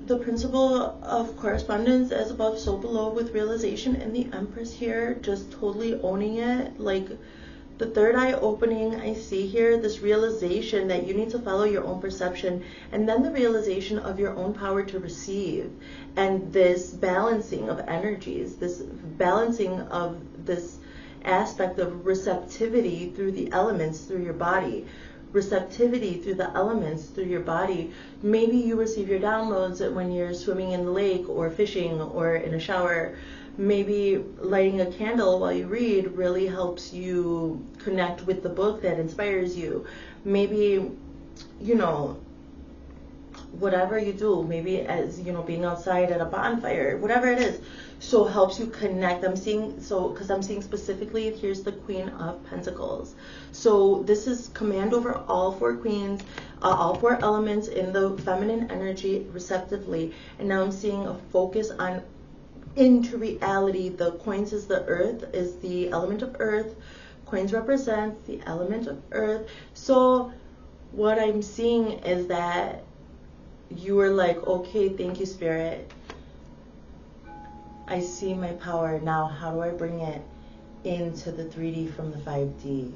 the principle of correspondence, as above so below, with realization, and the Empress here just totally owning it, like the third eye opening, I see here this realization that you need to follow your own perception, and then the realization of your own power to receive, and this balancing of energies, this balancing of this aspect of receptivity through the elements, through your body, receptivity through the elements, through your body. Maybe you receive your downloads when you're swimming in the lake or fishing or in a shower. Maybe lighting a candle while you read really helps you connect with the book that inspires you. Maybe, whatever you do, maybe as, being outside at a bonfire, whatever it is, so helps you connect. Because I'm seeing specifically, here's the Queen of Pentacles. So this is command over all 4 queens, all 4 elements in the feminine energy receptively. And now I'm seeing a focus on into reality. The coins is the earth, is the element of earth. Coins represent the element of earth. So what I'm seeing is that you were like, okay, thank you, Spirit. I see my power. Now, how do I bring it into the 3D from the 5D?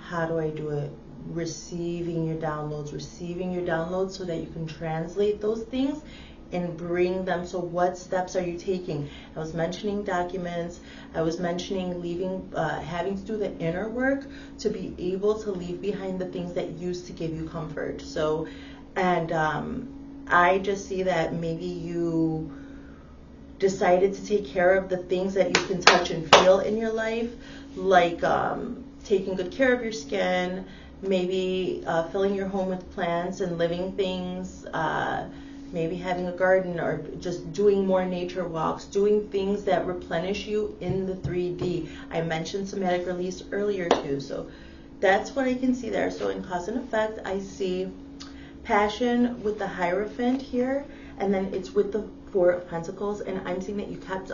How do I do it? Receiving your downloads so that you can translate those things and bring them. So what steps are you taking? I was mentioning documents. I was mentioning leaving, having to do the inner work to be able to leave behind the things that used to give you comfort. So, and I just see that maybe you decided to take care of the things that you can touch and feel in your life, like taking good care of your skin, maybe filling your home with plants and living things, maybe having a garden, or just doing more nature walks, doing things that replenish you in the 3D. I mentioned somatic release earlier too, so that's what I can see there. So in cause and effect, I see passion with the Hierophant here, and then it's with the Four of Pentacles, and I'm seeing that you kept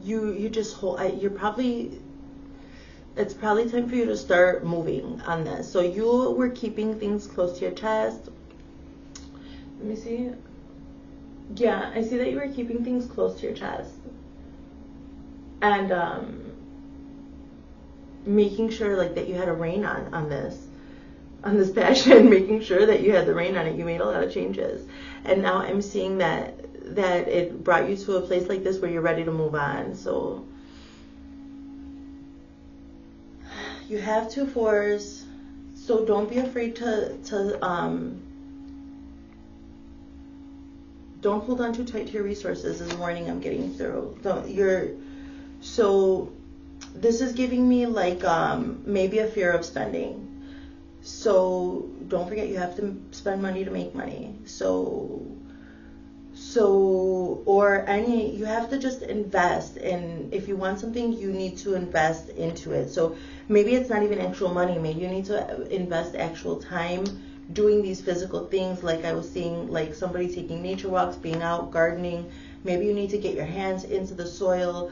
you just hold. It's probably time for you to start moving on this. So you were keeping things close to your chest. Let me see. Yeah, I see that you were keeping things close to your chest, and making sure like that you had a rein on this passion, making sure that you had the rein on it. You made a lot of changes, and now I'm seeing that it brought you to a place like this where you're ready to move on. So you have 2 4s, so don't be afraid to don't hold on too tight to your resources is a warning I'm getting through. So this is giving me like maybe a fear of spending. So don't forget, you have to spend money to make money. You have to just invest, and if you want something, you need to invest into it. So maybe it's not even actual money. Maybe you need to invest actual time doing these physical things, like I was seeing, like somebody taking nature walks, being out gardening. Maybe you need to get your hands into the soil.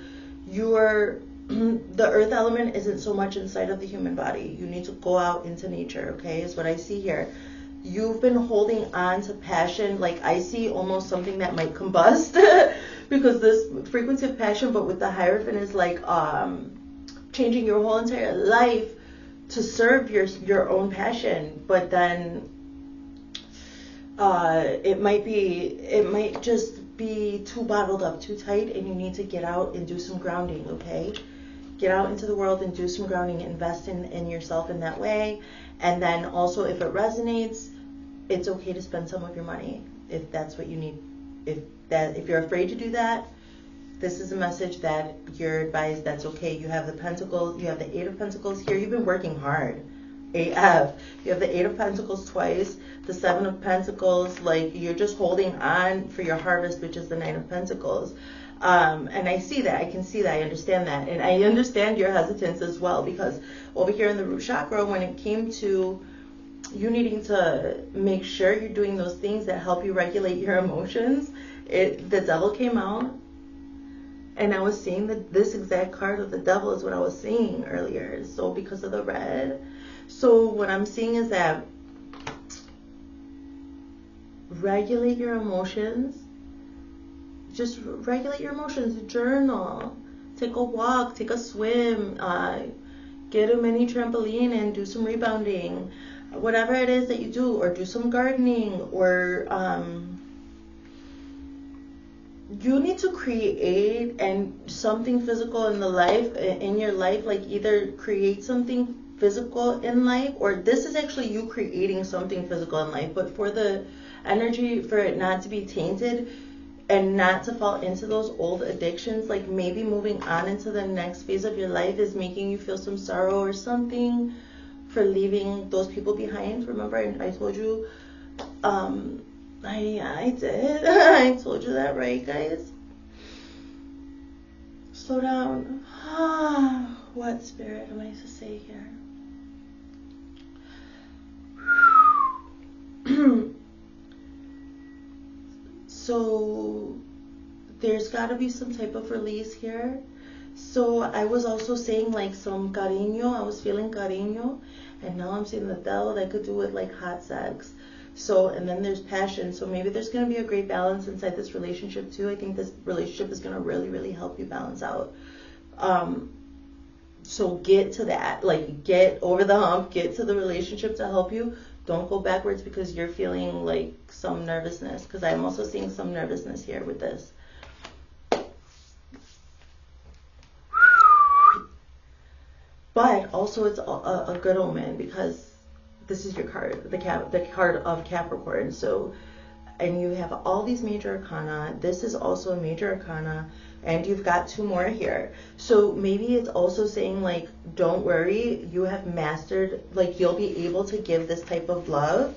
The earth element isn't so much inside of the human body. You need to go out into nature, okay, is what I see here. You've been holding on to passion, like I see almost something that might combust because this frequency of passion, but with the Hierophant, is like changing your whole entire life to serve your own passion. But then it might just be too bottled up, too tight, and you need to get out and do some grounding, okay? Get out into the world and do some grounding, invest in yourself in that way. And then also, if it resonates, it's okay to spend some of your money if that's what you need. If you're afraid to do that, this is a message that you're advised that's okay. You have the Pentacles, you have the 8 of Pentacles here. You've been working hard. AF. You have the 8 of Pentacles twice, the 7 of Pentacles, like you're just holding on for your harvest, which is the 9 of Pentacles. And I see that, I can see that, I understand that. And I understand your hesitance as well, because over here in the root chakra, when it came to you needing to make sure you're doing those things that help you regulate your emotions, the devil came out. And I was seeing that this exact card of the devil is what I was seeing earlier. So because of the red. So what I'm seeing is that regulate your emotions. Just regulate your emotions. Journal. Take a walk. Take a swim. Get a mini trampoline and do some rebounding. Whatever it is that you do. Or do some gardening. Or you need to create and something physical in your life. Like either create something physical in life, or this is actually you creating something physical in life. But for the energy, for it not to be tainted and not to fall into those old addictions, like maybe moving on into the next phase of your life is making you feel some sorrow or something for leaving those people behind. Remember I told you, I did. I told you that, right, guys? Slow down. What spirit am I to say here? So there's got to be some type of release here. So I was also saying like some cariño. I was feeling cariño, and now I'm seeing the devil that could do with like hot sex. So, and then there's passion. So maybe there's going to be a great balance inside this relationship too. I think this relationship is going to really, really help you balance out. So get to that, like get over the hump, get to the relationship to help you. Don't go backwards because you're feeling like some nervousness, because I'm also seeing some nervousness here with this. But also it's a good omen, because this is your card, the card of Capricorn. So and you have all these major arcana. This is also a major arcana, and you've got 2 more here. So maybe it's also saying, like, don't worry, you have mastered, like, you'll be able to give this type of love,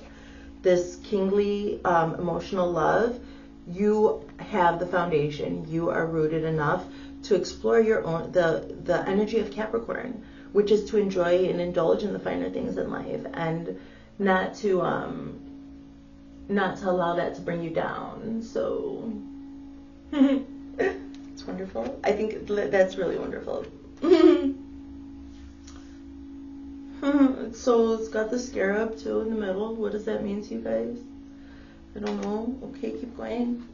this kingly emotional love. You have the foundation. You are rooted enough to explore your own, the energy of Capricorn, which is to enjoy and indulge in the finer things in life, and not to allow that to bring you down. So it's wonderful. I think that's really wonderful. So it's got the scarab too in the middle. What does that mean to you guys? I don't know. Okay, keep going.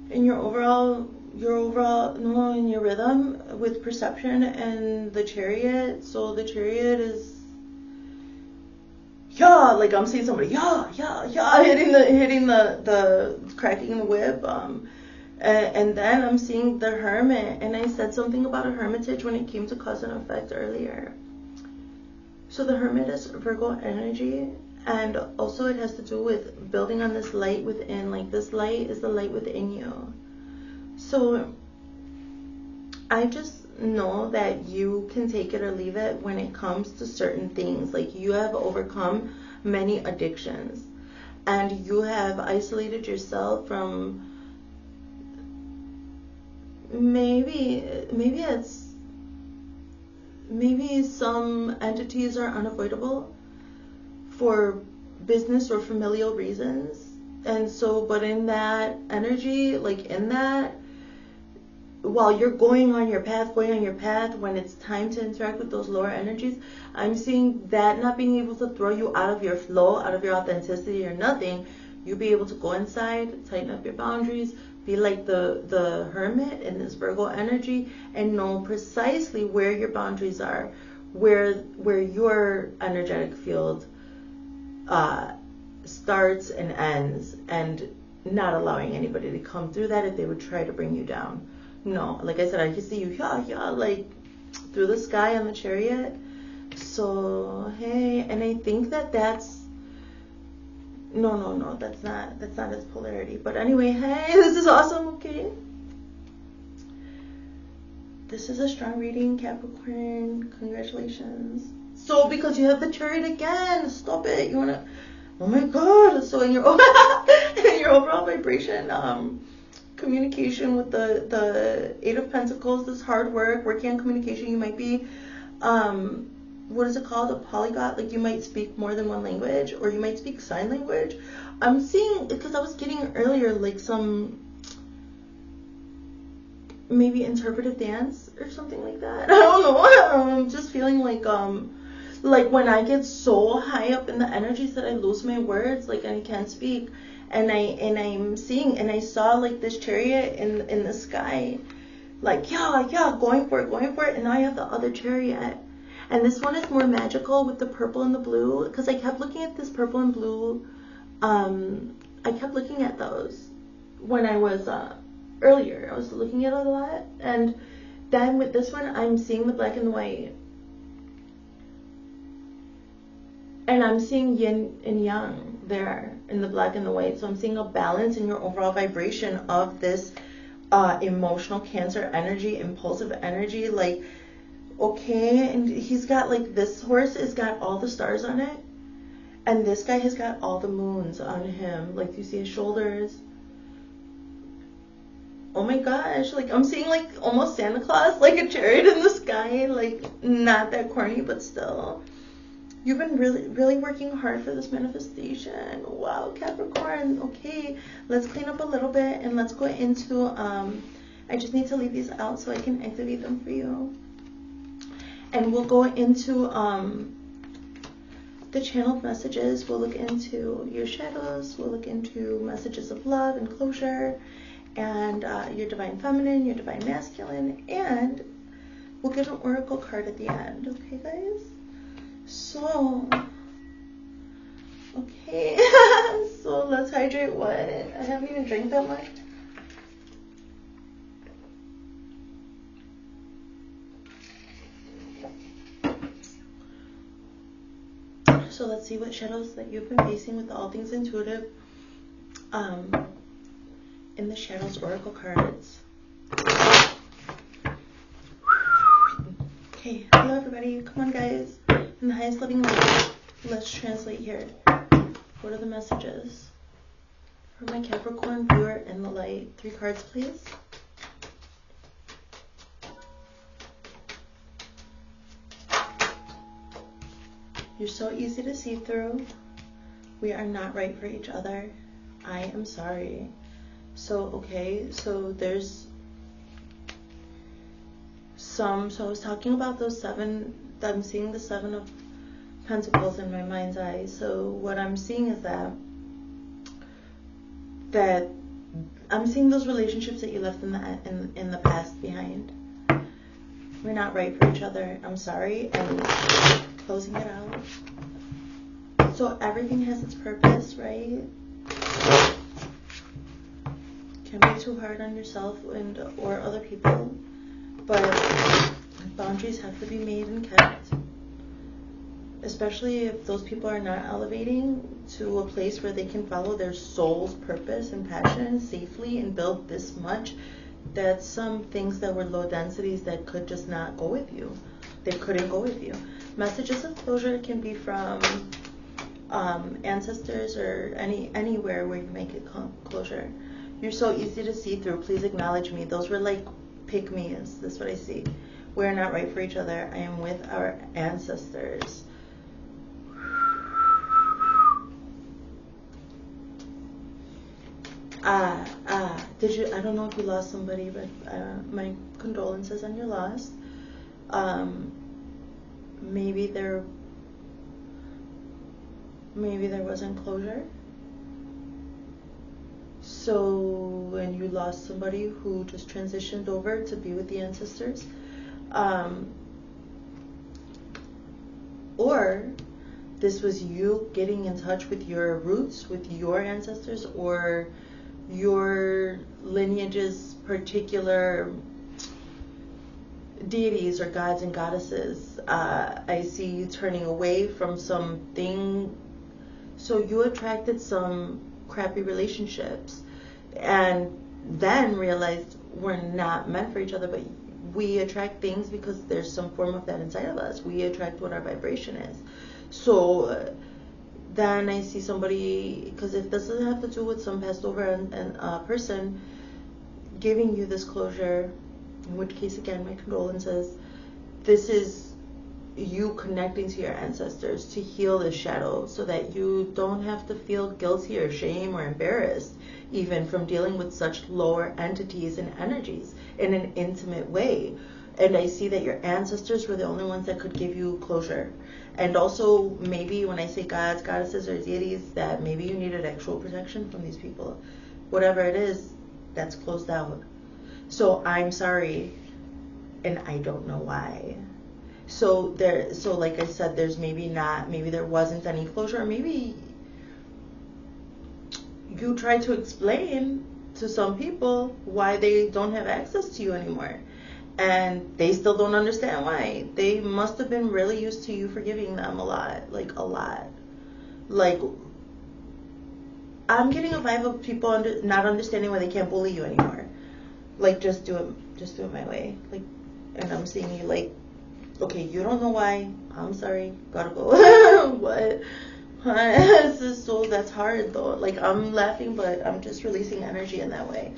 In your overall, no, in your rhythm with perception and the Chariot. So the Chariot is, yeah, like I'm seeing somebody, yeah, hitting the cracking the whip. And then I'm seeing the Hermit, and I said something about a hermitage when it came to cause and effect earlier. So the Hermit is Virgo energy, and also it has to do with building on this light within. Like, this light is the light within you. So I just know that you can take it or leave it when it comes to certain things. Like, you have overcome many addictions, and you have isolated yourself from maybe some entities are unavoidable for business or familial reasons. And so, but in that energy, like in that, while you're going on your path, when it's time to interact with those lower energies, I'm seeing that not being able to throw you out of your flow, out of your authenticity or nothing. You'll be able to go inside, tighten up your boundaries, be like the Hermit in this Virgo energy, and know precisely where your boundaries are, where your energetic field starts and ends, and not allowing anybody to come through that if they would try to bring you down. No, like I said, I can see you, like through the sky on the Chariot. So hey, and I think that's no, that's not its polarity. But anyway, hey, this is awesome. Okay, this is a strong reading, Capricorn. Congratulations. So because you have the Chariot again, stop it. You wanna? Oh my God. So in your in your overall vibration, communication with the 8 of Pentacles, this hard work, working on communication. You might be, what is it called? A polyglot. Like, you might speak more than one language, or you might speak sign language. I'm seeing, because I was getting earlier, like some maybe interpretive dance or something like that. I don't know. I'm just feeling like when I get so high up in the energies that I lose my words, like I can't speak. And I'm seeing, and I saw like this Chariot in the sky, like going for it. And now I have the other Chariot, and this one is more magical with the purple and the blue, because I kept looking at this purple and blue. I kept looking at those when I was earlier. I was looking at it a lot, and then with this one, I'm seeing the black and the white, and I'm seeing yin and yang there in the black and the white. So I'm seeing a balance in your overall vibration of this emotional Cancer energy, impulsive energy. Like, okay, and he's got, like, this horse has got all the stars on it, and this guy has got all the moons on him. Like, you see his shoulders. Oh my gosh, like I'm seeing like almost Santa Claus, like a Chariot in the sky. Like, not that corny, but still. You've been really working hard for this manifestation. Wow, Capricorn. Okay, let's clean up a little bit, and let's go into, I just need to leave these out so I can activate them for you. And we'll go into the channeled messages. We'll look into your shadows. We'll look into messages of love and closure, and your divine feminine, your divine masculine, and we'll get an oracle card at the end. Okay, guys? So, okay, so let's hydrate what? I haven't even drank that much. So let's see what shadows that you've been facing with All Things Intuitive. in the Shadows Oracle cards. Okay, hello everybody. Come on, guys. In the highest loving light, let's translate here. What are the messages for my Capricorn viewer in the light? 3 cards, please. You're so easy to see through. We are not right for each other. I am sorry. So, okay, so there's so I was talking about those 7, I'm seeing the 7 of Pentacles in my mind's eye. So what I'm seeing is that I'm seeing those relationships that you left in the past behind. We're not right for each other. I'm sorry. And closing it out. So everything has its purpose, right? Can't be too hard on yourself or other people, but boundaries have to be made and kept, especially if those people are not elevating to a place where they can follow their soul's purpose and passion safely and build this much. That's some things that were low densities that could just not go with you. They couldn't go with you. Messages of closure can be from ancestors or anywhere where you make it closure. You're so easy to see through. Please acknowledge me. Those were like pick-me's. That's what I see. We're not right for each other. I am with our ancestors. I don't know if you lost somebody, but my condolences on your loss. Maybe there wasn't closure. So, and you lost somebody who just transitioned over to be with the ancestors. Or this was you getting in touch with your roots, with your ancestors, or your lineage's particular deities or gods and goddesses. I see you turning away from something. So you attracted some crappy relationships and then realized we're not meant for each other, but we attract things because there's some form of that inside of us. We attract what our vibration is. So then I see somebody, because if this doesn't have to do with some passed over and person giving you this closure, in which case, again, my condolences. This is you connecting to your ancestors to heal this shadow so that you don't have to feel guilty or shame or embarrassed even from dealing with such lower entities and energies in an intimate way. And I see that your ancestors were the only ones that could give you closure. And also maybe when I say gods, goddesses, or deities, that maybe you needed actual protection from these people. Whatever it is, that's closed out. So I'm sorry, and I don't know why. So like I said, there's maybe there wasn't any closure, or maybe you tried to explain to some people why they don't have access to you anymore, and they still don't understand why. They must have been really used to you forgiving them a lot. Like I'm getting a vibe of people not understanding why they can't bully you anymore. Like, just do it my way. Like, and I'm seeing you like, okay, you don't know why. I'm sorry, gotta go. What? This is so, that's hard though. Like, I'm laughing, but I'm just releasing energy in that way.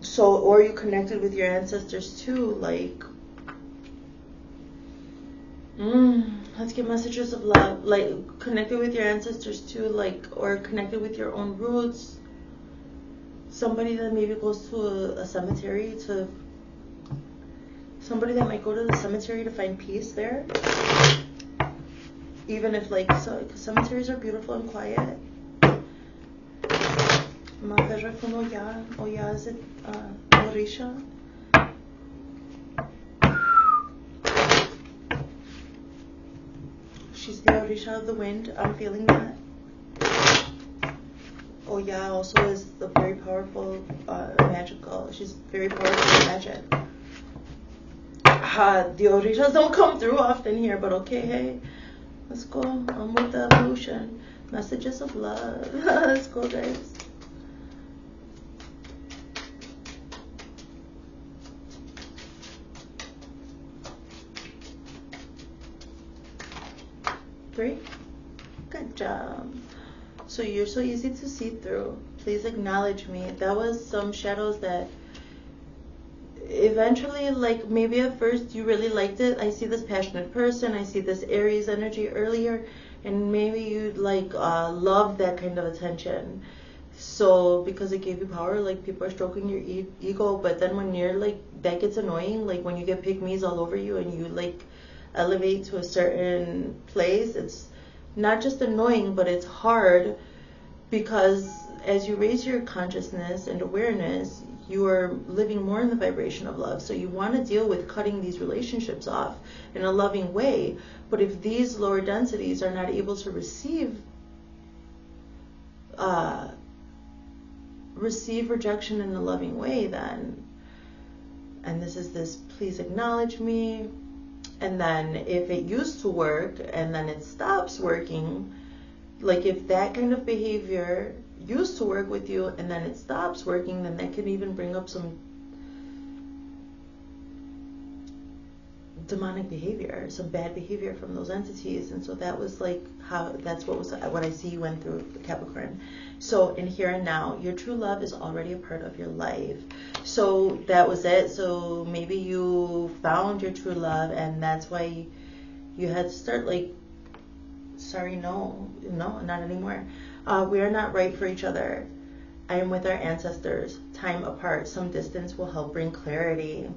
So, or you connected with your ancestors too, like, let's get messages of love, like connected with your ancestors too, like, or connected with your own roots. Somebody that maybe goes to a cemetery somebody that might go to the cemetery to find peace there. Even if, like, so, cemeteries are beautiful and quiet. Ma perra con Oya is it Orisha? She's the Orisha of the wind. I'm feeling that. Oya also is the very powerful magical. She's very powerful in magic. The Orishas don't come through often here, but okay, hey. Let's go. I'm with the evolution. Messages of love. Let's go, guys. Three. Good job. So you're so easy to see through. Please acknowledge me. That was some shadows that eventually, like maybe at first you really liked it. I see this passionate person. I see this Aries energy earlier, and maybe you'd like love that kind of attention. So because it gave you power, like people are stroking your ego. But then when you're like, that gets annoying. Like when you get pygmies all over you and you like elevate to a certain place, it's not just annoying, but it's hard, because as you raise your consciousness and awareness, you are living more in the vibration of love. So you want to deal with cutting these relationships off in a loving way. But if these lower densities are not able to receive rejection in a loving way, then, and this is this, please acknowledge me. And then if it used to work and then it stops working, like if that kind of behavior used to work with you and then it stops working, then that can even bring up some demonic behavior, some bad behavior from those entities. And so that was like what I see you went through, Capricorn. So in here and now, your true love is already a part of your life. So that was it. So maybe you found your true love, and that's why you had to start like, sorry, no, not anymore. We are not right for each other. I am with our ancestors. Time apart. Some distance will help bring clarity.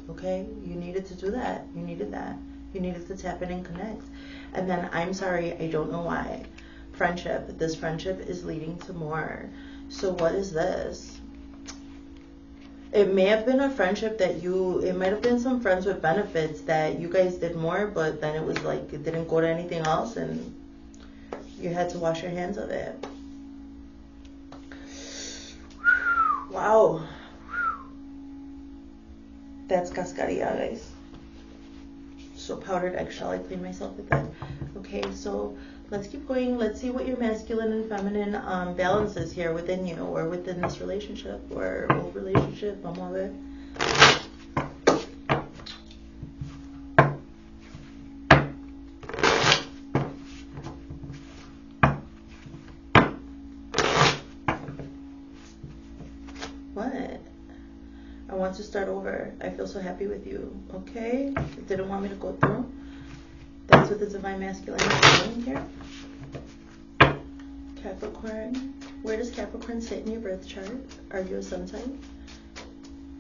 Okay? You needed to do that. You needed that. You needed to tap in and connect. And then, I'm sorry, I don't know why. Friendship. This friendship is leading to more. So what is this? It may have been a friendship that it might have been some friends with benefits that you guys did more, but then it was like, it didn't go to anything else and you had to wash your hands of it. Wow. That's cascarilla, guys. So powdered eggshell, I clean myself with that. Okay, so let's keep going. Let's see what your masculine and feminine balance is here within you, or within this relationship, or old relationship. Vamos a ver. What? I want to start over. I feel so happy with you. Okay? It didn't want me to go through. That's what the divine masculine is doing here. Capricorn. Where does Capricorn sit in your birth chart? Are you a sun sign?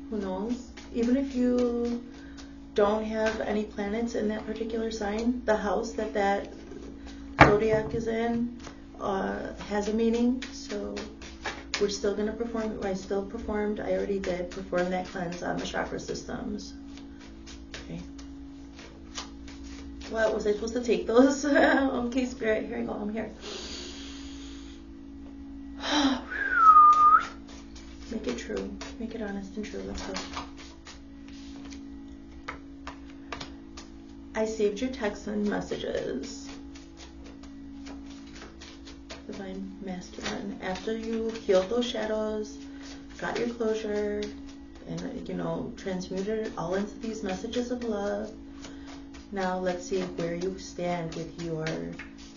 Who knows? Even if you don't have any planets in that particular sign, the house that zodiac is in has a meaning. So we're still going to perform. I already did perform that cleanse on the chakra systems. Okay. What, was I supposed to take those? Okay, Spirit, here I go. I'm here. Make it true. Make it honest and true. Let's go. I saved your texts and messages. Divine masculine. After you healed those shadows, got your closure, and transmuted it all into these messages of love. Now let's see where you stand with your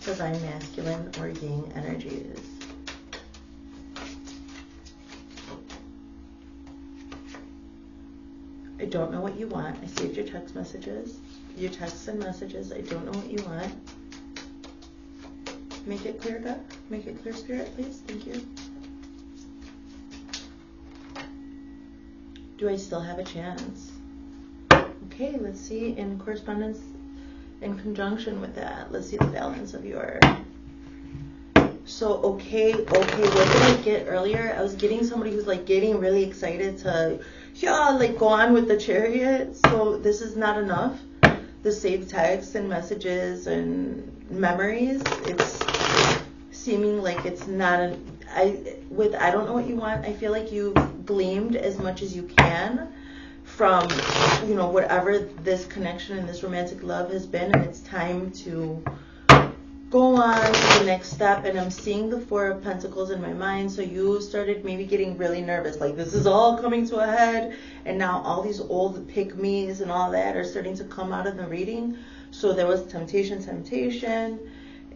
divine masculine or yin energies. I don't know what you want. I saved your text messages. Your texts and messages. I don't know what you want. Make it clear, God. Make it clear, Spirit, please. Thank you. Do I still have a chance? Okay, let's see in correspondence, in conjunction with that. Let's see the balance of your... So, okay, what did I get earlier? I was getting somebody who's like getting really excited to, go on with the Chariot. So this is not enough. The saved texts and messages and memories, it's seeming like it's not I don't know what you want. I feel like you've gleamed as much as you can from, whatever this connection and this romantic love has been, and it's time to go on to the next step, and I'm seeing the Four of Pentacles in my mind. So you started maybe getting really nervous, like this is all coming to a head, and now all these old pick-me's and all that are starting to come out of the reading. So there was temptation,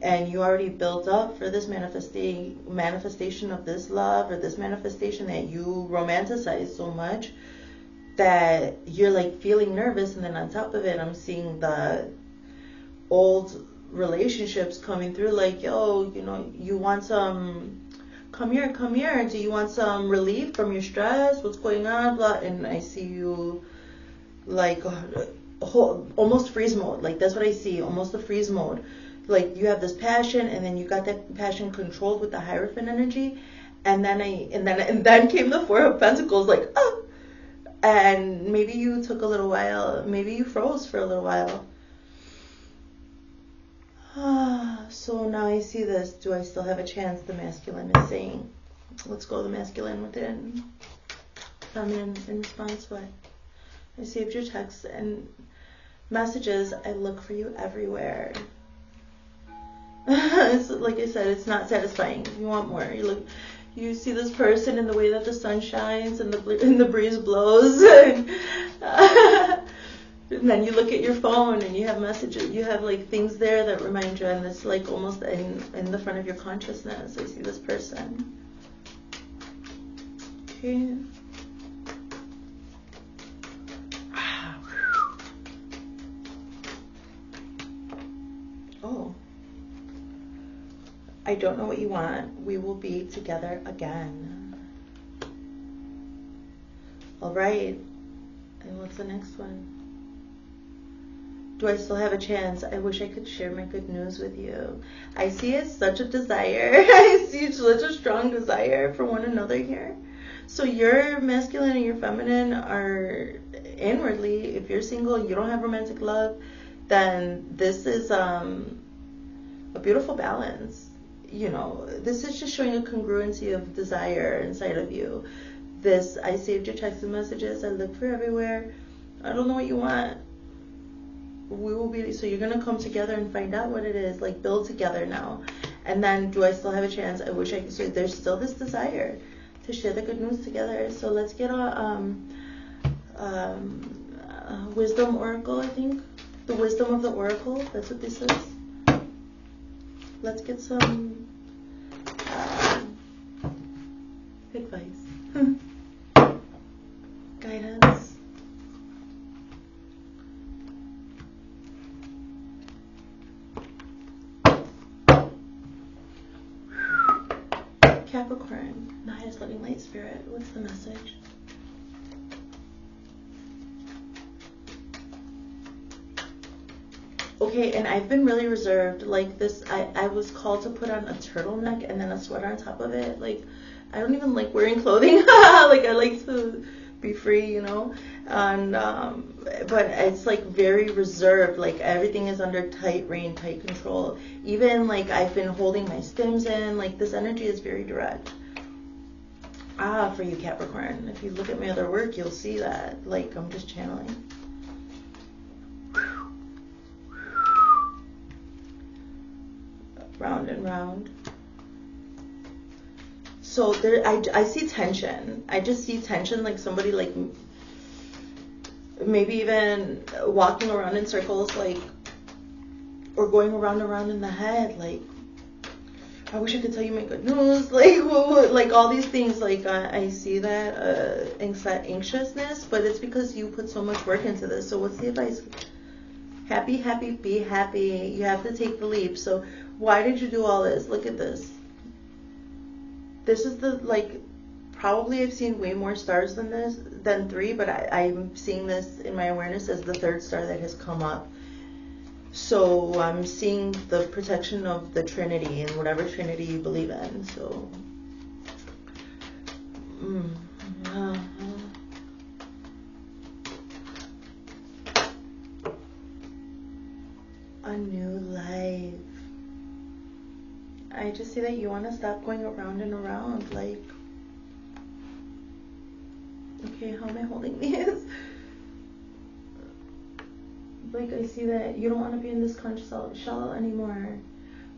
and you already built up for this manifestation of this love, or this manifestation that you romanticize so much that you're like feeling nervous. And then on top of it, I'm seeing the old relationships coming through, like, yo, you know, you want some, come here, do you want some relief from your stress, what's going on, blah. And I see you like almost freeze mode, like that's what I see, almost a freeze mode, like you have this passion, and then you got that passion controlled with the Hierophant energy, and then came the Four of Pentacles, like, oh, and maybe you took a little while, maybe you froze for a little while. So now I see this. Do I still have a chance? The masculine is saying. Let's go the masculine within. Feminine in response. What? I saved your texts and messages. I look for you everywhere. It's, like I said, it's not satisfying. You want more. You see this person in the way that the sun shines and the breeze blows. And then you look at your phone and you have messages, you have like things there that remind you, and it's like almost in the front of your consciousness. I see this person. Okay. Oh. I don't know what you want. We will be together again. All right. And what's the next one? Do I still have a chance? I wish I could share my good news with you. I see it's such a desire. I see such a strong desire for one another here. So your masculine and your feminine are inwardly, if you're single, you don't have romantic love, then this is a beautiful balance. You know, this is just showing a congruency of desire inside of you. This, I saved your text and messages. I look for everywhere. I don't know what you want. We will be, so you're going to come together and find out what it is, like build together now. And then, do I still have a chance? I wish I could. So there's still this desire to share the good news together. So let's get a wisdom oracle, I think. The wisdom of the oracle, that's what this is. Let's get some advice. Guidance. Capricorn, the highest loving light spirit, what's the message? Okay, and I've been really reserved, like this, I was called to put on a turtleneck and then a sweater on top of it. Like, I don't even like wearing clothing. Like, I like to be free, you know, and but it's like very reserved, like everything is under tight rein, tight control. Even like I've been holding my stems in, like this energy is very direct. For you Capricorn, if you look at my other work, you'll see that, like I'm just channeling. Round and round. So there, I see tension. I just see tension, like somebody like maybe even walking around in circles, like, or going around and around in the head, like, I wish I could tell you my good news, like all these things, like I see that anxiousness, but it's because you put so much work into this. So what's the advice? Happy, happy, be happy. You have to take the leap. So why did you do all this? Look at this. This is the, like, probably I've seen way more stars than this, than 3, but I'm seeing this in my awareness as the 3rd star that has come up. So I'm seeing the protection of the Trinity and whatever Trinity you believe in. So, a new life. I just see that you want to stop going around and around, like, okay, how am I holding these? Like, I see that you don't want to be in this conch shell anymore.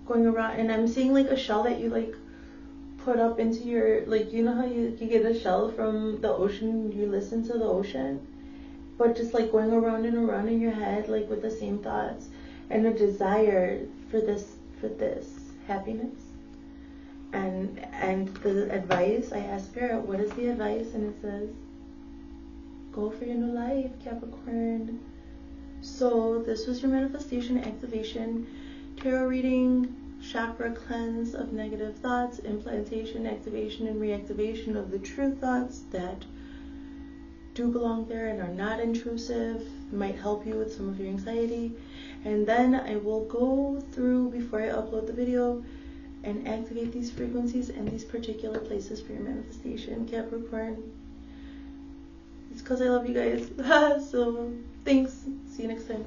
going around, and I'm seeing like a shell that you like put up into your, like, you know how you get a shell from the ocean, you listen to the ocean, but just like going around and around in your head, like with the same thoughts and a desire for this happiness. And the advice, I asked Spirit, what is the advice? And it says, go for your new life, Capricorn. So this was your manifestation activation, tarot reading, chakra cleanse of negative thoughts, implantation, activation, and reactivation of the true thoughts that do belong there and are not intrusive, might help you with some of your anxiety. And then I will go through, before I upload the video, and activate these frequencies and these particular places for your manifestation, Capricorn. It's because I love you guys. So thanks. See you next time.